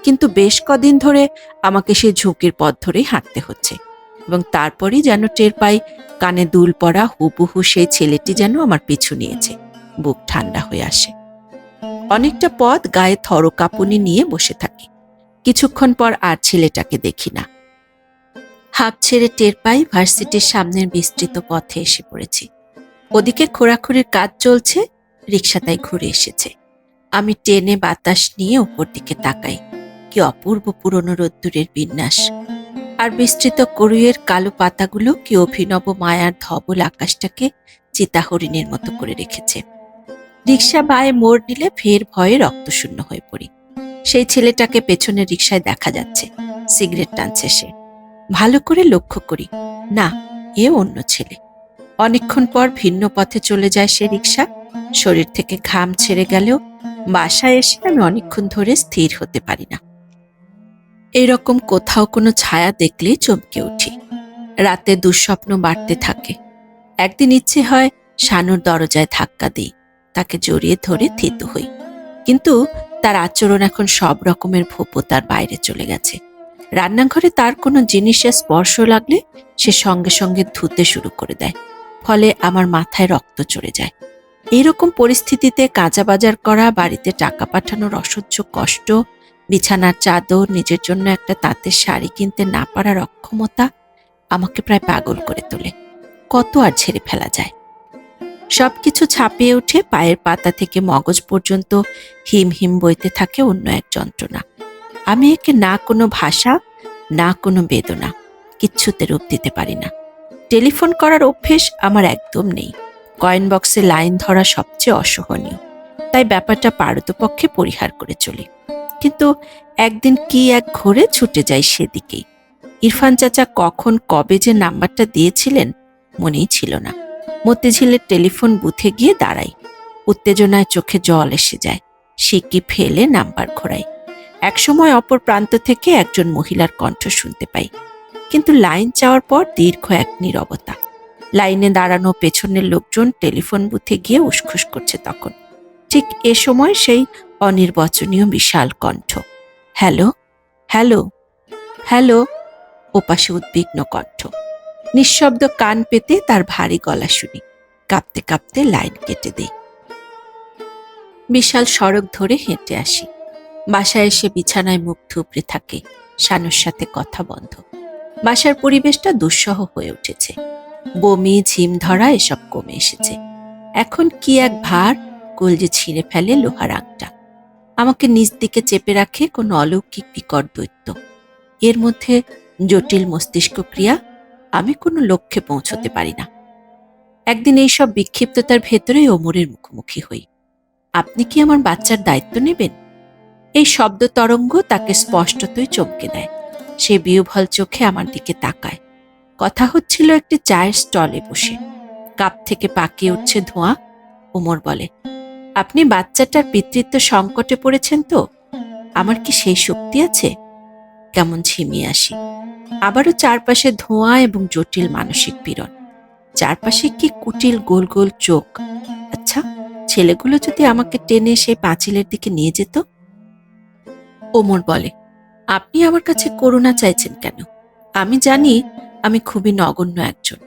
A: কিন্তু বেশ কদিন ধরে আমাকে সেই ঝুঁকির পথ ধরেই হাঁটতে হচ্ছে এবং তারপরই যেন টের পাই কানে দুল পড়া হুবহু সেই ছেলেটি যেন আমার পিছু নিয়েছে। বুক ঠান্ডা হয়ে আসে। অনেকটা পথ গায়ে থর কাঁপুনি নিয়ে বসে থাকি। কিছুক্ষণ পর আর ছেলেটাকে দেখি না। হাঁপ ছেড়ে টের পাই ভার্সিটির সামনের বিস্তৃত পথে এসে পড়েছি। ওদিকে খোঁড়াখুড়ির কাজ চলছে, রিক্সা তাই ঘুরে এসেছে। আমি টেনে বাতাস নিয়ে ওপর দিকে তাকাই। কি অপূর্ব পুরনো রোদ্দুরের বিন্যাস! আর বিস্তৃত করুইয়ের কালো পাতাগুলো কি অভিনব মায়ার ধবল আকাশটাকে চিতাহরিণের মতো করে রেখেছে। রিক্সা বায়ে মোড় নিলে ফের ভয়ে রক্তশূন্য হয়ে পড়ি। সেই ছেলেটাকে পেছনের রিক্সায় দেখা যাচ্ছে, সিগারেট টানছে সে। ভালো করে লক্ষ্য করি, না, এ অন্য ছেলে। অনেকক্ষণ পর ভিন্ন পথে চলে যায় সে রিক্সা। শরীর থেকে ঘাম ছেড়ে গেলেও বাসায় এসে আমি অনেকক্ষণ ধরে স্থির হতে পারি না। এরকম কোথাও কোনো ছায়া দেখলেই চমকে উঠি। রাতে দুঃস্বপ্ন বাড়তে থাকে। একদিন ইচ্ছে হয় শানুর দরজায় ধাক্কা দিই, তাকে জড়িয়ে ধরে থিতু হই। কিন্তু তার আচরণ এখন সব রকমের ভোপতার বাইরে চলে গেছে। রান্নাঘরে তার কোনো জিনিসের স্পর্শ লাগলে সে সঙ্গে সঙ্গে ধুতে শুরু করে দেয়। ফলে আমার মাথায় রক্ত চড়ে যায়। এইরকম পরিস্থিতিতে কাঁচা বাজার করা, বাড়িতে টাকা পাঠানোর অসহ্য কষ্ট, বিছানার চাদর, নিজের জন্য একটা তাঁতের শাড়ি কিনতে না পারার অক্ষমতা আমাকে প্রায় পাগল করে তোলে। কত আর ছেড়ে ফেলা যায়? সবকিছু ছাপিয়ে উঠে পায়ের পাতা থেকে মগজ পর্যন্ত হিম হিম বইতে থাকে অন্য এক যন্ত্রণা। আমি একে না কোনো ভাষা, না কোনো বেদনা, কিচ্ছুতে রূপ দিতে পারি না। টেলিফোন করার অভ্যেস আমার একদম নেই। কয়েন বক্সে লাইন ধরা সবচেয়ে অসহনীয়, তাই ব্যাপারটা পারতপক্ষে পরিহার করে চলি। কিন্তু একদিন কি এক ঘোরে ছুটে যাই সেদিকেই। ইরফান চাচা কখন কবে যে নাম্বারটা দিয়েছিলেন মনেই ছিল না। মতিঝিলের টেলিফোন বুথে গিয়ে দাঁড়াই। উত্তেজনায় চোখে জল এসে যায়। সিকি ফেলে নাম্বার ঘোরাই। একসময় অপর প্রান্ত থেকে একজন মহিলার কণ্ঠ শুনতে পাই, কিন্তু লাইন চাওয়ার পর দীর্ঘ এক নীরবতা। লাইনে দাঁড়ানো পেছনের লোকজন টেলিফোন বুথে গিয়ে উসখুস করছে তখন। ঠিক এ সময় সেই অনির্বচনীয় বিশাল কণ্ঠ, হ্যালো, হ্যালো, হ্যালো। ওপাশে উদ্বিগ্ন কণ্ঠ। নিঃশব্দ কান পেতে তার ভারী গলা শুনি। কাঁপতে কাঁপতে লাইন কেটে দেই। বিশাল সড়ক ধরে হেঁটে আসি। বাসায় এসে বিছানায় মুখ থুবড়ে থাকে। শানুর সাথে কথা বন্ধ। বাসার পরিবেশটা দুঃসহ হয়ে উঠেছে। বমি, ঝিম ধরা এসব কমে এসেছে। এখন কি এক ভার, কলজে ছিঁড়ে ফেলে লোহার আংটা। আমাকে নিজ দিকে চেপে রাখে কোনো অলৌকিক বিকট দৈত্য। এর মধ্যে জটিল মস্তিষ্ক ক্রিয়া, আমি কোনো লক্ষ্যে পৌঁছতে পারি না। একদিন এইসব বিক্ষিপ্ততার ভেতরে ওমরের মুখোমুখি হই। আপনি কি আমার বাচ্চার দায়িত্ব নেবেন? এই শব্দ তরঙ্গ তাকে স্পষ্টতই চমকে দেয়। সে বিহ্বল চোখে আমার দিকে তাকায়। কথা হচ্ছিল একটি চায়ের স্টলে বসে। কাপ থেকে পাকিয়ে উঠছে ধোঁয়া। ওমর বলে, আপনি বাচ্চাটার পিতৃত্ব সংকটে পড়েছেন তো? আমার কি সেই শক্তি আছে? কেমন ঝিমিয়ে আসি। আবারও চারপাশে ধোঁয়া এবং জটিল মানসিক পীড়ন। চারপাশে কি কুটিল গোল গোল চোখ। আচ্ছা, ছেলেগুলো যদি আমাকে টেনে সেই পাঁচিলের দিকে নিয়ে যেত? ওমর বলে, আপনি আমার কাছে করুণা চাইছেন কেন? আমি জানি আমি খুবই নগণ্য একজন।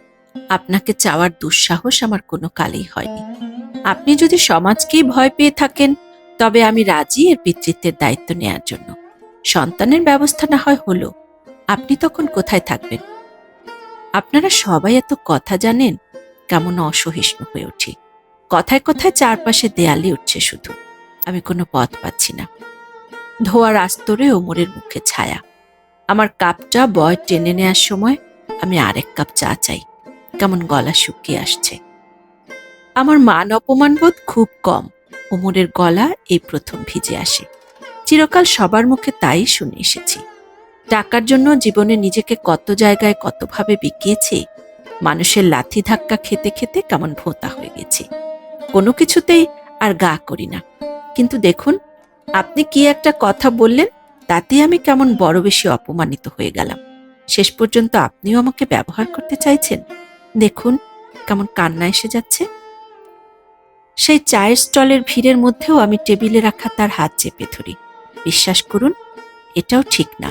A: আপনাকে চাওয়ার দুঃসাহস আমার কোনো কালেই হয়নি। আপনি যদি সমাজকেই ভয় পেয়ে থাকেন, তবে আমি রাজি এর পিতৃত্বের দায়িত্ব নেয়ার জন্য। সন্তানের ব্যবস্থা না হয় হলো, আপনি তখন কোথায় থাকবেন? আপনারা সবাই এত কথা জানেন। কেমন অসহিষ্ণু হয়ে উঠি। কথায় কথায় চারপাশে দেয়ালে উঠছে শুধু। আমি কোনো পথ পাচ্ছি না। ধোয়ার আস্তরে ওমরের মুখে ছায়া। আমার কাপটা বয় টেনে নেয়ার সময় আমি আরেক কাপ চা চাই। কেমন গলা শুকিয়ে আসছে। আমার মান অপমান বোধ খুব কম। ওমরের গলা এই প্রথম ভিজে আসে। চিরকাল সবার মুখে তাই শুনে এসেছি। টাকার জন্য জীবনে নিজেকে কত জায়গায় কতভাবে বিকিয়েছি। মানুষের লাথি ধাক্কা খেতে খেতে কেমন ভোঁতা হয়ে গেছি। কোনো কিছুতেই আর গা করি না। কিন্তু দেখুন, আপনি কি একটা কথা বললেন, তাতেই আমি কেমন বড় বেশি অপমানিত হয়ে গেলাম। শেষ পর্যন্ত আপনিও আমাকে ব্যবহার করতে চাইছেন। দেখুন কেমন কান্না এসে যাচ্ছে। সেই চায়ের স্টলের ভিড়ের মধ্যেও আমি টেবিলে রাখা তার হাত চেপে ধরি। বিশ্বাস করুন, এটাও ঠিক না।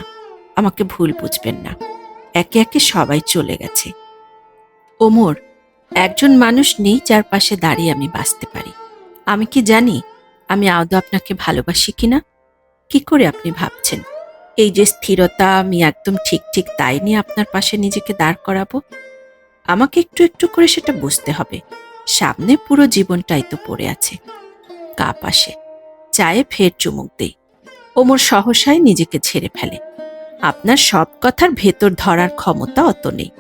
A: আমাকে ভুল বুঝবেন না। একে একে সবাই চলে গেছে। ওমর, একজন মানুষ নেই যার পাশে দাঁড়িয়ে আমি বাঁচতে পারি। আমি কি জানি আমি আদৌ আপনাকে ভালোবাসি কিনা? কি করে আপনি ভাবছেন এই যে স্থিরতা, আমি একদম ঠিক ঠিক তাই নিয়ে আপনার পাশে নিজেকে দাঁড় করাবো? আমাকে একটু একটু করে সেটা বুঝতে হবে। সামনে পুরো জীবনটাই তো পড়ে আছে। কাপ আসে, চায়ে ফের চুমুক দেই। ওমর সহসাই নিজেকে ছেড়ে ফেলে। আপনার সব কথার ভেতর ধরার ক্ষমতা অত নেই।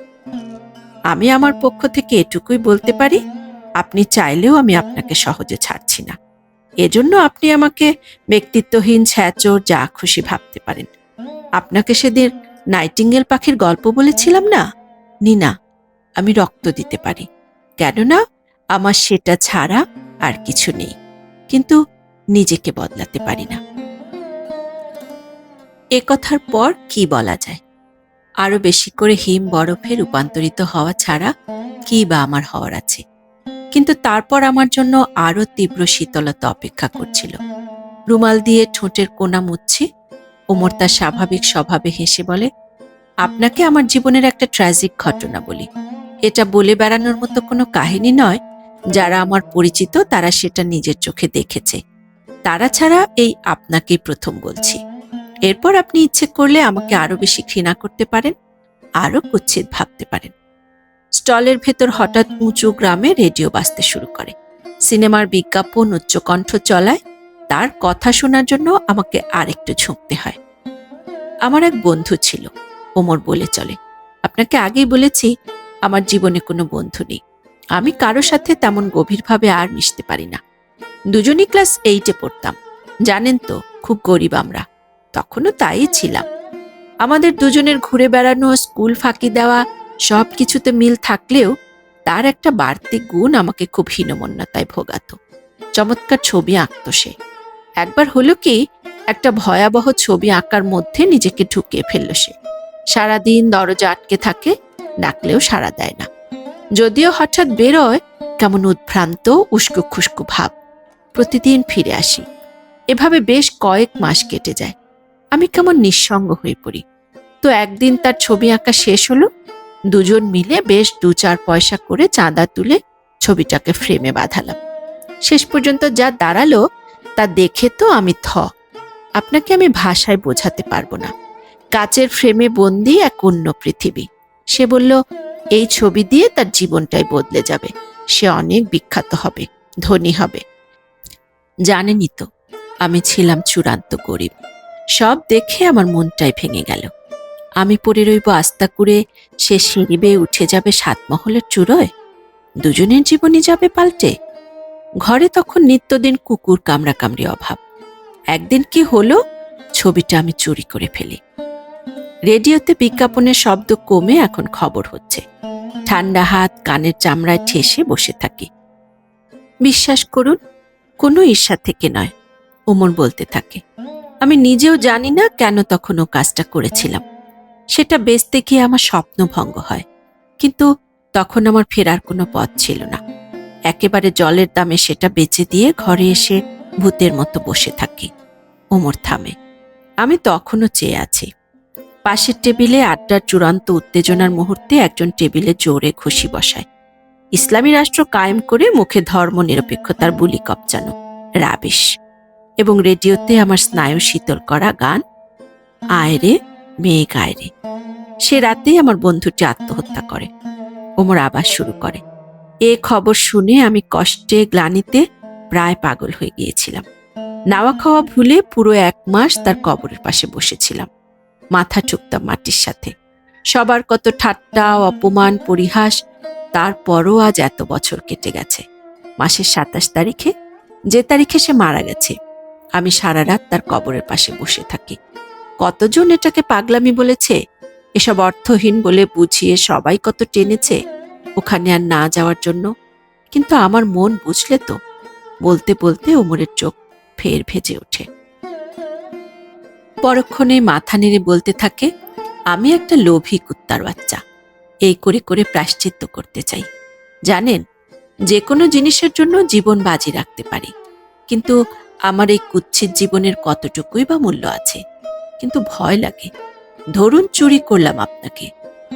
A: আমি আমার পক্ষ থেকে এটুকুই বলতে পারি, আপনি চাইলেও আমি আপনাকে সহজে ছাড়ছি না। এজন্য আপনি আমাকে ব্যক্তিত্বহীন, ছ্যাচোর, যা খুশি ভাবতে পারেন। আপনাকে সেদিন নাইটিঙ্গেল পাখির গল্প বলেছিলাম না, নিনা, আমি রক্ত দিতে পারি, কেননা আমার সেটা ছাড়া আর কিছু নেই। কিন্তু নিজেকে বদলাতে পারি না। এ কথার পর কি বলা যায়? আরো বেশি করে হিম বরফে রূপান্তরিত হওয়া ছাড়া কি বা আমার হওয়ার আছে? কিন্তু তারপর আমার জন্য আরো তীব্র শীতলতা অপেক্ষা করছিল। রুমাল দিয়ে ঠোঁটের কোণা মুছছি। ওমর তার স্বাভাবিক স্বভাবে হেসে বলে, আপনাকে আমার জীবনের একটা ট্র্যাজিক ঘটনা বলি। এটা বলে বেড়ানোর মতো কোনো কাহিনী নয়। যারা আমার পরিচিত তারা সেটা নিজের চোখে দেখেছে। তারা ছাড়া এই আপনাকেই প্রথম বলছি। এরপর আপনি ইচ্ছে করলে আমাকে আরো বেশি ঘৃণা করতে পারেন, আরো কুৎসিত ভাবতে পারেন। স্টলের ভেতর হঠাৎ উঁচু গ্রামে রেডিও বাজতে শুরু করে। সিনেমার বিজ্ঞাপন উচ্চকণ্ঠ চলায়। তার কথা শোনার জন্য আমাকে আরেকটু ঝুঁকতে হয়। আমার এক বন্ধু ছিল, ওমর বলে চলে। আপনাকে আগেই বলেছি, আমার জীবনে কোনো বন্ধু নেই। আমি কারো সাথে তেমন গভীরভাবে আর মিশতে পারি না। দুজনই ক্লাস 8-এ পড়তাম। জানেন তো, খুব গরিব আমরা। তখনও তাই ছিলাম। আমাদের দুজনের ঘুরে বেড়ানো, স্কুল ফাঁকি দেওয়া, সব কিছুতে মিল থাকলেও তার একটা বাড়তি গুণ আমাকে খুব হীনমন্যতায় ভোগাত। চমৎকার ছবি আঁকত সে। একবার হলো কি, একটা ভয়াবহ ছবি আঁকার মধ্যে নিজেকে ঢুকিয়ে ফেলল সে। সারাদিন দরজা আটকে থাকে, ডাকলেও সাড়া দেয় না। যদিও হঠাৎ বেরোয়, কেমন উদ্ভ্রান্ত উস্কো খুস্কো ভাব। প্রতিদিন ফিরে আসি। এভাবে বেশ কয়েক মাস কেটে যায়। আমি কেমন নিঃসঙ্গ হয়ে পড়ি। তো একদিন তার ছবি আঁকা শেষ হলো। দুজন মিলে বেশ 2-4 পয়সা করে চাঁদা তুলে ছবিটাকে ফ্রেমে বাঁধালাম। শেষ পর্যন্ত যা দাঁড়ালো তা দেখে তো আমি আপনাকে আমি ভাষায় বোঝাতে পারবো না। কাচের ফ্রেমে বন্দি এক অন্য পৃথিবী। সে বলল, এই ছবি দিয়ে তার জীবনটাই বদলে যাবে। সে অনেক বিখ্যাত হবে, ধনী হবে। জানেনই তো, আমি ছিলাম চূড়ান্ত গরিব। সব দেখে আমার মনটাই ভেঙে গেল। আমি পড়ে রইব আস্তা করে, সে সিঁড়ি বেয়ে উঠে যাবে 7 মহলের চূড়োয়। দুজনের জীবনই যাবে পাল্টে। ঘরে তখন নিত্যদিন কুকুর কামড়াকামড়ি অভাব। একদিন কি হলো, ছবিটা আমি চুরি করে ফেলি। রেডিওতে বিজ্ঞাপনের শব্দ কমে এখন খবর হচ্ছে। ঠান্ডা হাত কানের চামড়ায় ঠেসে বসে থাকি। বিশ্বাস করুন, কোনো ঈর্ষা থেকে নয়, ওমর বলতে থাকে। আমি নিজেও জানি না কেন তখন ও কাজটা করেছিলাম। সেটা বেচতে গিয়ে আমার স্বপ্ন ভঙ্গ হয়। কিন্তু তখন আমার ফেরার কোনো পথ ছিল না। একেবারে জলের দামে সেটা বেচে দিয়ে ঘরে এসে ভূতের মতো বসে থাকি। ওমর থামে। আমি তখনও চেয়ে আছি। পাশের টেবিলে আড্ডার চূড়ান্ত উত্তেজনার মুহূর্তে একজন টেবিলে জোরে ঘুষি বসায়। ইসলামী রাষ্ট্র কায়েম করে মুখে ধর্ম নিরপেক্ষতার বুলি কপচানো রাবিশ। এবং রেডিওতে আমার স্নায়ু শীতল করা গান, আয়রে মেঘ আয়রে। সে রাতেই আমার বন্ধুটি আত্মহত্যা করে। ওমর আবার শুরু করে। এ খবর শুনে আমি কষ্টে গ্লানিতে প্রায় পাগল হয়ে গিয়েছিলাম। নাওয়া খাওয়া ভুলে পুরো 1 মাস তার কবরের পাশে বসেছিলাম। মাথা ঠুকতাম মাটির সাথে। সবার কত ঠাট্টা, অপমান, পরিহাস। তারপরও আজ এত বছর কেটে গেছে। মাসের 27 তারিখে, যে তারিখে সে মারা গেছে, আমি সারা রাত তার কবরের পাশে বসে থাকি। কতজন এটাকে পাগলামি বলেছে, এসব অর্থহীন বলে বুঝিয়ে সবাই কত টেনেছে ওখানে আর না যাওয়ার জন্য। কিন্তু আমার মন বুঝলে তো। বলতে বলতে ওমরের চোখ ফের ভেজে ওঠে। পরক্ষণে মাথা নেড়ে বলতে থাকে, আমি একটা লোভী কুত্তার বাচ্চা। এই করে করে প্রায়শ্চিত্ত করতে চাই। জানেন, যে কোনো জিনিসের জন্য জীবন বাজি রাখতে পারি। কিন্তু আমার এই কুৎসিত জীবনের কতটুকুই বা মূল্য আছে। কিন্তু ভয় লাগে। ধরুন চুরি করলাম আপনাকে,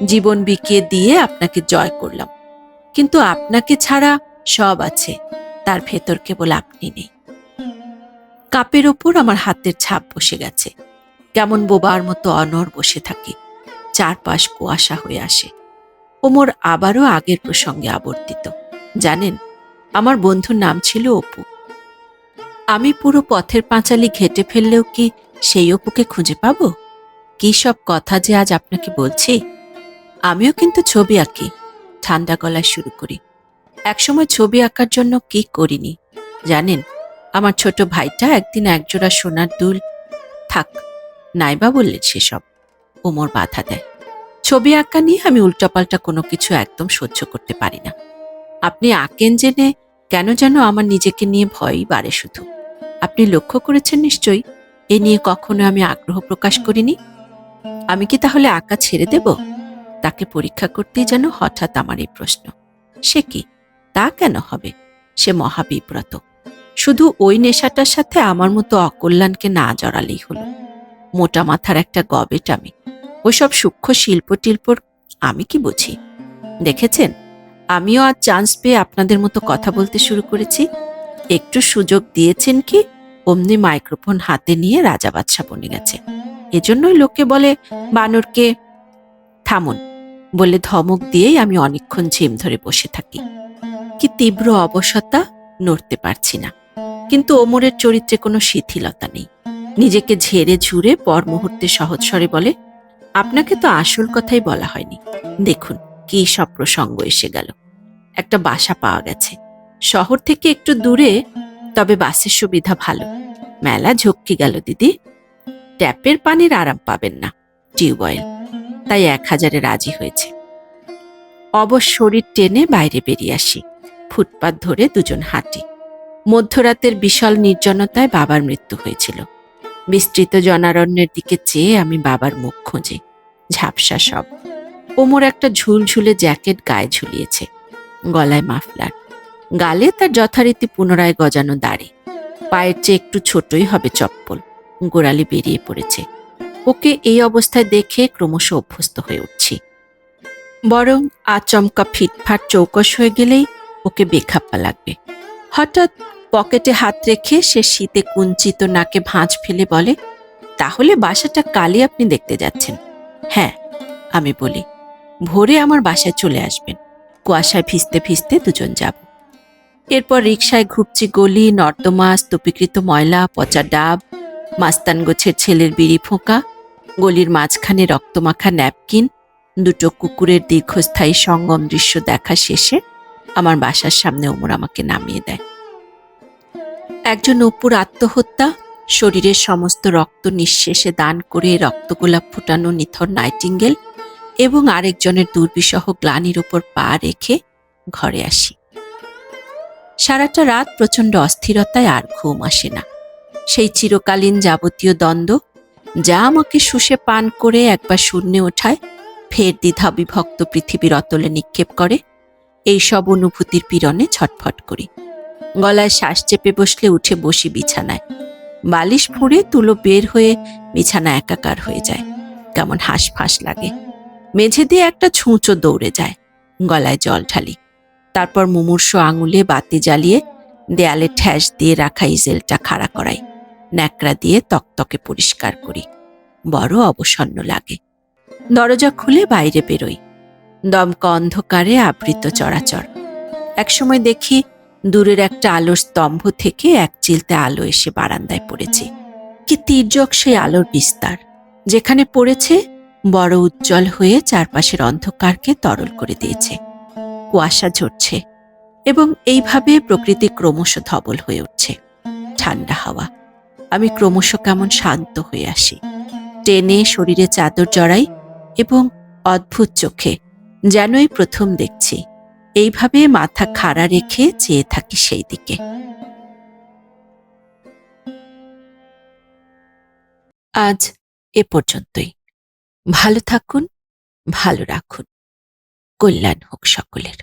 A: জীবন বিকিয়ে দিয়ে আপনাকে জয় করলাম। কিন্তু আপনাকে ছাড়া সব আছে, তার ভেতর কেবল আপনি নেই। কাপের ওপর আমার হাতের ছাপ বসে গেছে। কেমন বোবার মতো অনড় বসে থাকি। চারপাশ কুয়াশা হয়ে আসে। ওমর আবারও আগের প্রসঙ্গে আবর্তিত। জানেন, আমার বন্ধুর নাম ছিল অপু। আমি পুরো পথের পাঁচালী ঘেটে ফেললেও কি সেই অপুকে খুঁজে পাব? কি সব কথা যে আজ আপনাকে বলছি। আমিও কিন্তু ছবি আঁকি। ঠান্ডা গলায় শুরু করি। একসময় ছবি আঁকার জন্য কি করিনি জানেন। আমার ছোট ভাইটা একদিন একজোড়া সোনার দুল, থাক নাইবা বললেন সেসব। ওমর বাধা দেয়। ছবি আঁকা নিয়ে আমি উল্টাপাল্টা কোনো কিছু একদম সহ্য করতে পারি না। আপনি আঁকেন জেনে কেন যেন আমার নিজেকে নিয়ে ভয়ই বাড়ে শুধু। আপনি লক্ষ্য করেছেন নিশ্চয়ই, এ নিয়ে কখনো আমি আগ্রহ প্রকাশ করিনি। আমি কি তাহলে আঁকা ছেড়ে দেব? তাকে পরীক্ষা করতেই যেন হঠাৎ আমার এই প্রশ্ন। সে কি, তা কেন হবে? সে মহাবিব্রত। শুধু ওই নেশাটার সাথে আমার মতো অকল্যাণকে না জড়ালেই হলো। মোটা মাথার একটা গবেট আমি। ওইসব সূক্ষ্ম শিল্প টিল্পর আমি কি বুঝি? দেখেছেন, আমিও আজ চান্স পেয়ে আপনাদের মতো কথা বলতে শুরু করেছি। একটু সুযোগ দিয়েছেন কি অমনি মাইক্রোফোন হাতে নিয়ে রাজা বাদশা বনে গেছে। এজন্যই লোকে বলে বানরকে। থামুন বলে ধমক দিয়েই আমি অনেকক্ষণ ঝিম ধরে বসে থাকি। কি তীব্র অবসতা, নড়তে পারছি না। কিন্তু ওমরের চরিত্রে কোনো শিথিলতা নেই। নিজেকে ঝেড়ে ঝুড়ে পর মুহূর্তে সহজ স্বরে বলে, আপনাকে তো আসল কথাই বলা হয়নি। দেখুন কি সব প্রসঙ্গ এসে গেল। একটা বাসা পাওয়া গেছে শহর থেকে একটু দূরে, তবে বাসের সুবিধা ভালো। মেলা ঝক্কি গেল দিদি। ট্যাপের পানির আরাম পাবেন না, টিউবওয়েল। তাই 1000-এ রাজি হয়েছে। অবশ শরীর টেনে বাইরে বেরিয়ে আসি। ফুটপাত ধরে দুজন হাঁটি। মধ্যরাতের বিশাল নির্জনতায় বাবার মৃত্যু হয়েছিল। বিস্তৃত জনারণ্যের দিকে চেয়ে আমি বাবার মুখ খুঁজি। ঝাপসা সব। কোমর একটা ঝুলঝুলে জ্যাকেট গায়ে ঝুলিয়েছে, গলায় মাফলার, গালে তার যথারীতি পুনরায় গজানো দাড়ি। পায়ের চেয়ে একটু ছোটই হবে চপ্পল, গোড়ালি বেরিয়ে পড়েছে। ওকে এই অবস্থায় দেখে ক্রমশ অভ্যস্ত হয়ে উঠছি। বরং আচমকা ফিটফাট চৌকস হয়ে গেলেই ওকে বেখাপ্পা লাগবে। হঠাৎ পকেটে হাত রেখে সে শীতে কুঞ্চিত নাকে ভাঁজ ফেলে বলে, তাহলে বাসাটা কালই আপনি দেখতে যাচ্ছেন? হ্যাঁ, আমি বলি। ভোরে আমার বাসায় চলে আসবেন, কুয়াশায় ভিজতে ভিজতে দুজন যাব। এরপর রিকশায় ঘুরছি গলি, নর্দমা, স্তূপীকৃত ময়লা, পচা ডাব, মাস্তান গোছের ছেলের বিড়ি ফোঁকা, গলির মাঝখানে রক্তমাখা ন্যাপকিন, দুটো কুকুরের দীর্ঘস্থায়ী সঙ্গম দৃশ্য দেখা শেষে আমার বাসার সামনে ওমর আমাকে নামিয়ে দেয়। একজন অপুর আত্মহত্যা, শরীরের সমস্ত রক্ত নিঃশেষে দান করে রক্তগোলাপ ফুটানো নিথর নাইটিঙ্গেল, এবং আরেকজনের দুর্বিষহ গ্লানির উপর পা রেখে ঘরে আসি। সারাটা রাত প্রচণ্ড অস্থিরতায় আর ঘুম আসে না। সেই চিরকালীন যাবতীয় দ্বন্দ্ব, যা আমাকে শুষে পান করে একবার শূন্যে ওঠায়, ফের দ্বিধা বিভক্ত পৃথিবীর অতলে নিক্ষেপ করে, এই সব অনুভূতির পীড়নে ছটফট করি। গলায় শ্বাস চেপে বসলে উঠে বসি বিছানায়। বালিশ ফুঁড়ে তুলো বের হয়ে বিছানা একাকার হয়ে যায়। কেমন হাঁসফাঁস লাগে। মেঝে দিয়ে একটা ছুঁচো দৌড়ে যায়। গলায় জল ঢালি। তারপর মুমূর্ষ আঙুলে বাতি জ্বালিয়ে দেয়ালে ঠ্যাস দিয়ে রাখা ইজেলটা খাড়া করাই। ন্যাকড়া দিয়ে তকতকে পরিষ্কার করি। বড় অবসন্ন লাগে। দরজা খুলে বাইরে বেরোই। দমকা অন্ধকারে আবৃত চরাচর। একসময় দেখি দূরের একটা আলোর স্তম্ভ থেকে এক চিলতে আলো এসে বারান্দায় পড়েছে। কি তীর্যক সেই আলোর বিস্তার! যেখানে পড়েছে বড় উজ্জ্বল হয়ে চারপাশের অন্ধকারকে তরল করে দিয়েছে। কুয়াশা ঝরছে এবং এইভাবে প্রকৃতি ক্রমশ ধবল হয়ে উঠছে। ঠান্ডা হাওয়া। আমি ক্রমশ কেমন শান্ত হয়ে আসি। টেনে শরীরে চাদর জড়াই এবং অদ্ভুত চোখে, যেন এই প্রথম দেখছি, এইভাবে মাথা খাড়া রেখে চেয়ে থাকি সেই দিকে। আজ এ পর্যন্তই। ভালো থাকুন, ভালো রাখুন। কল্যাণ হোক সকলের।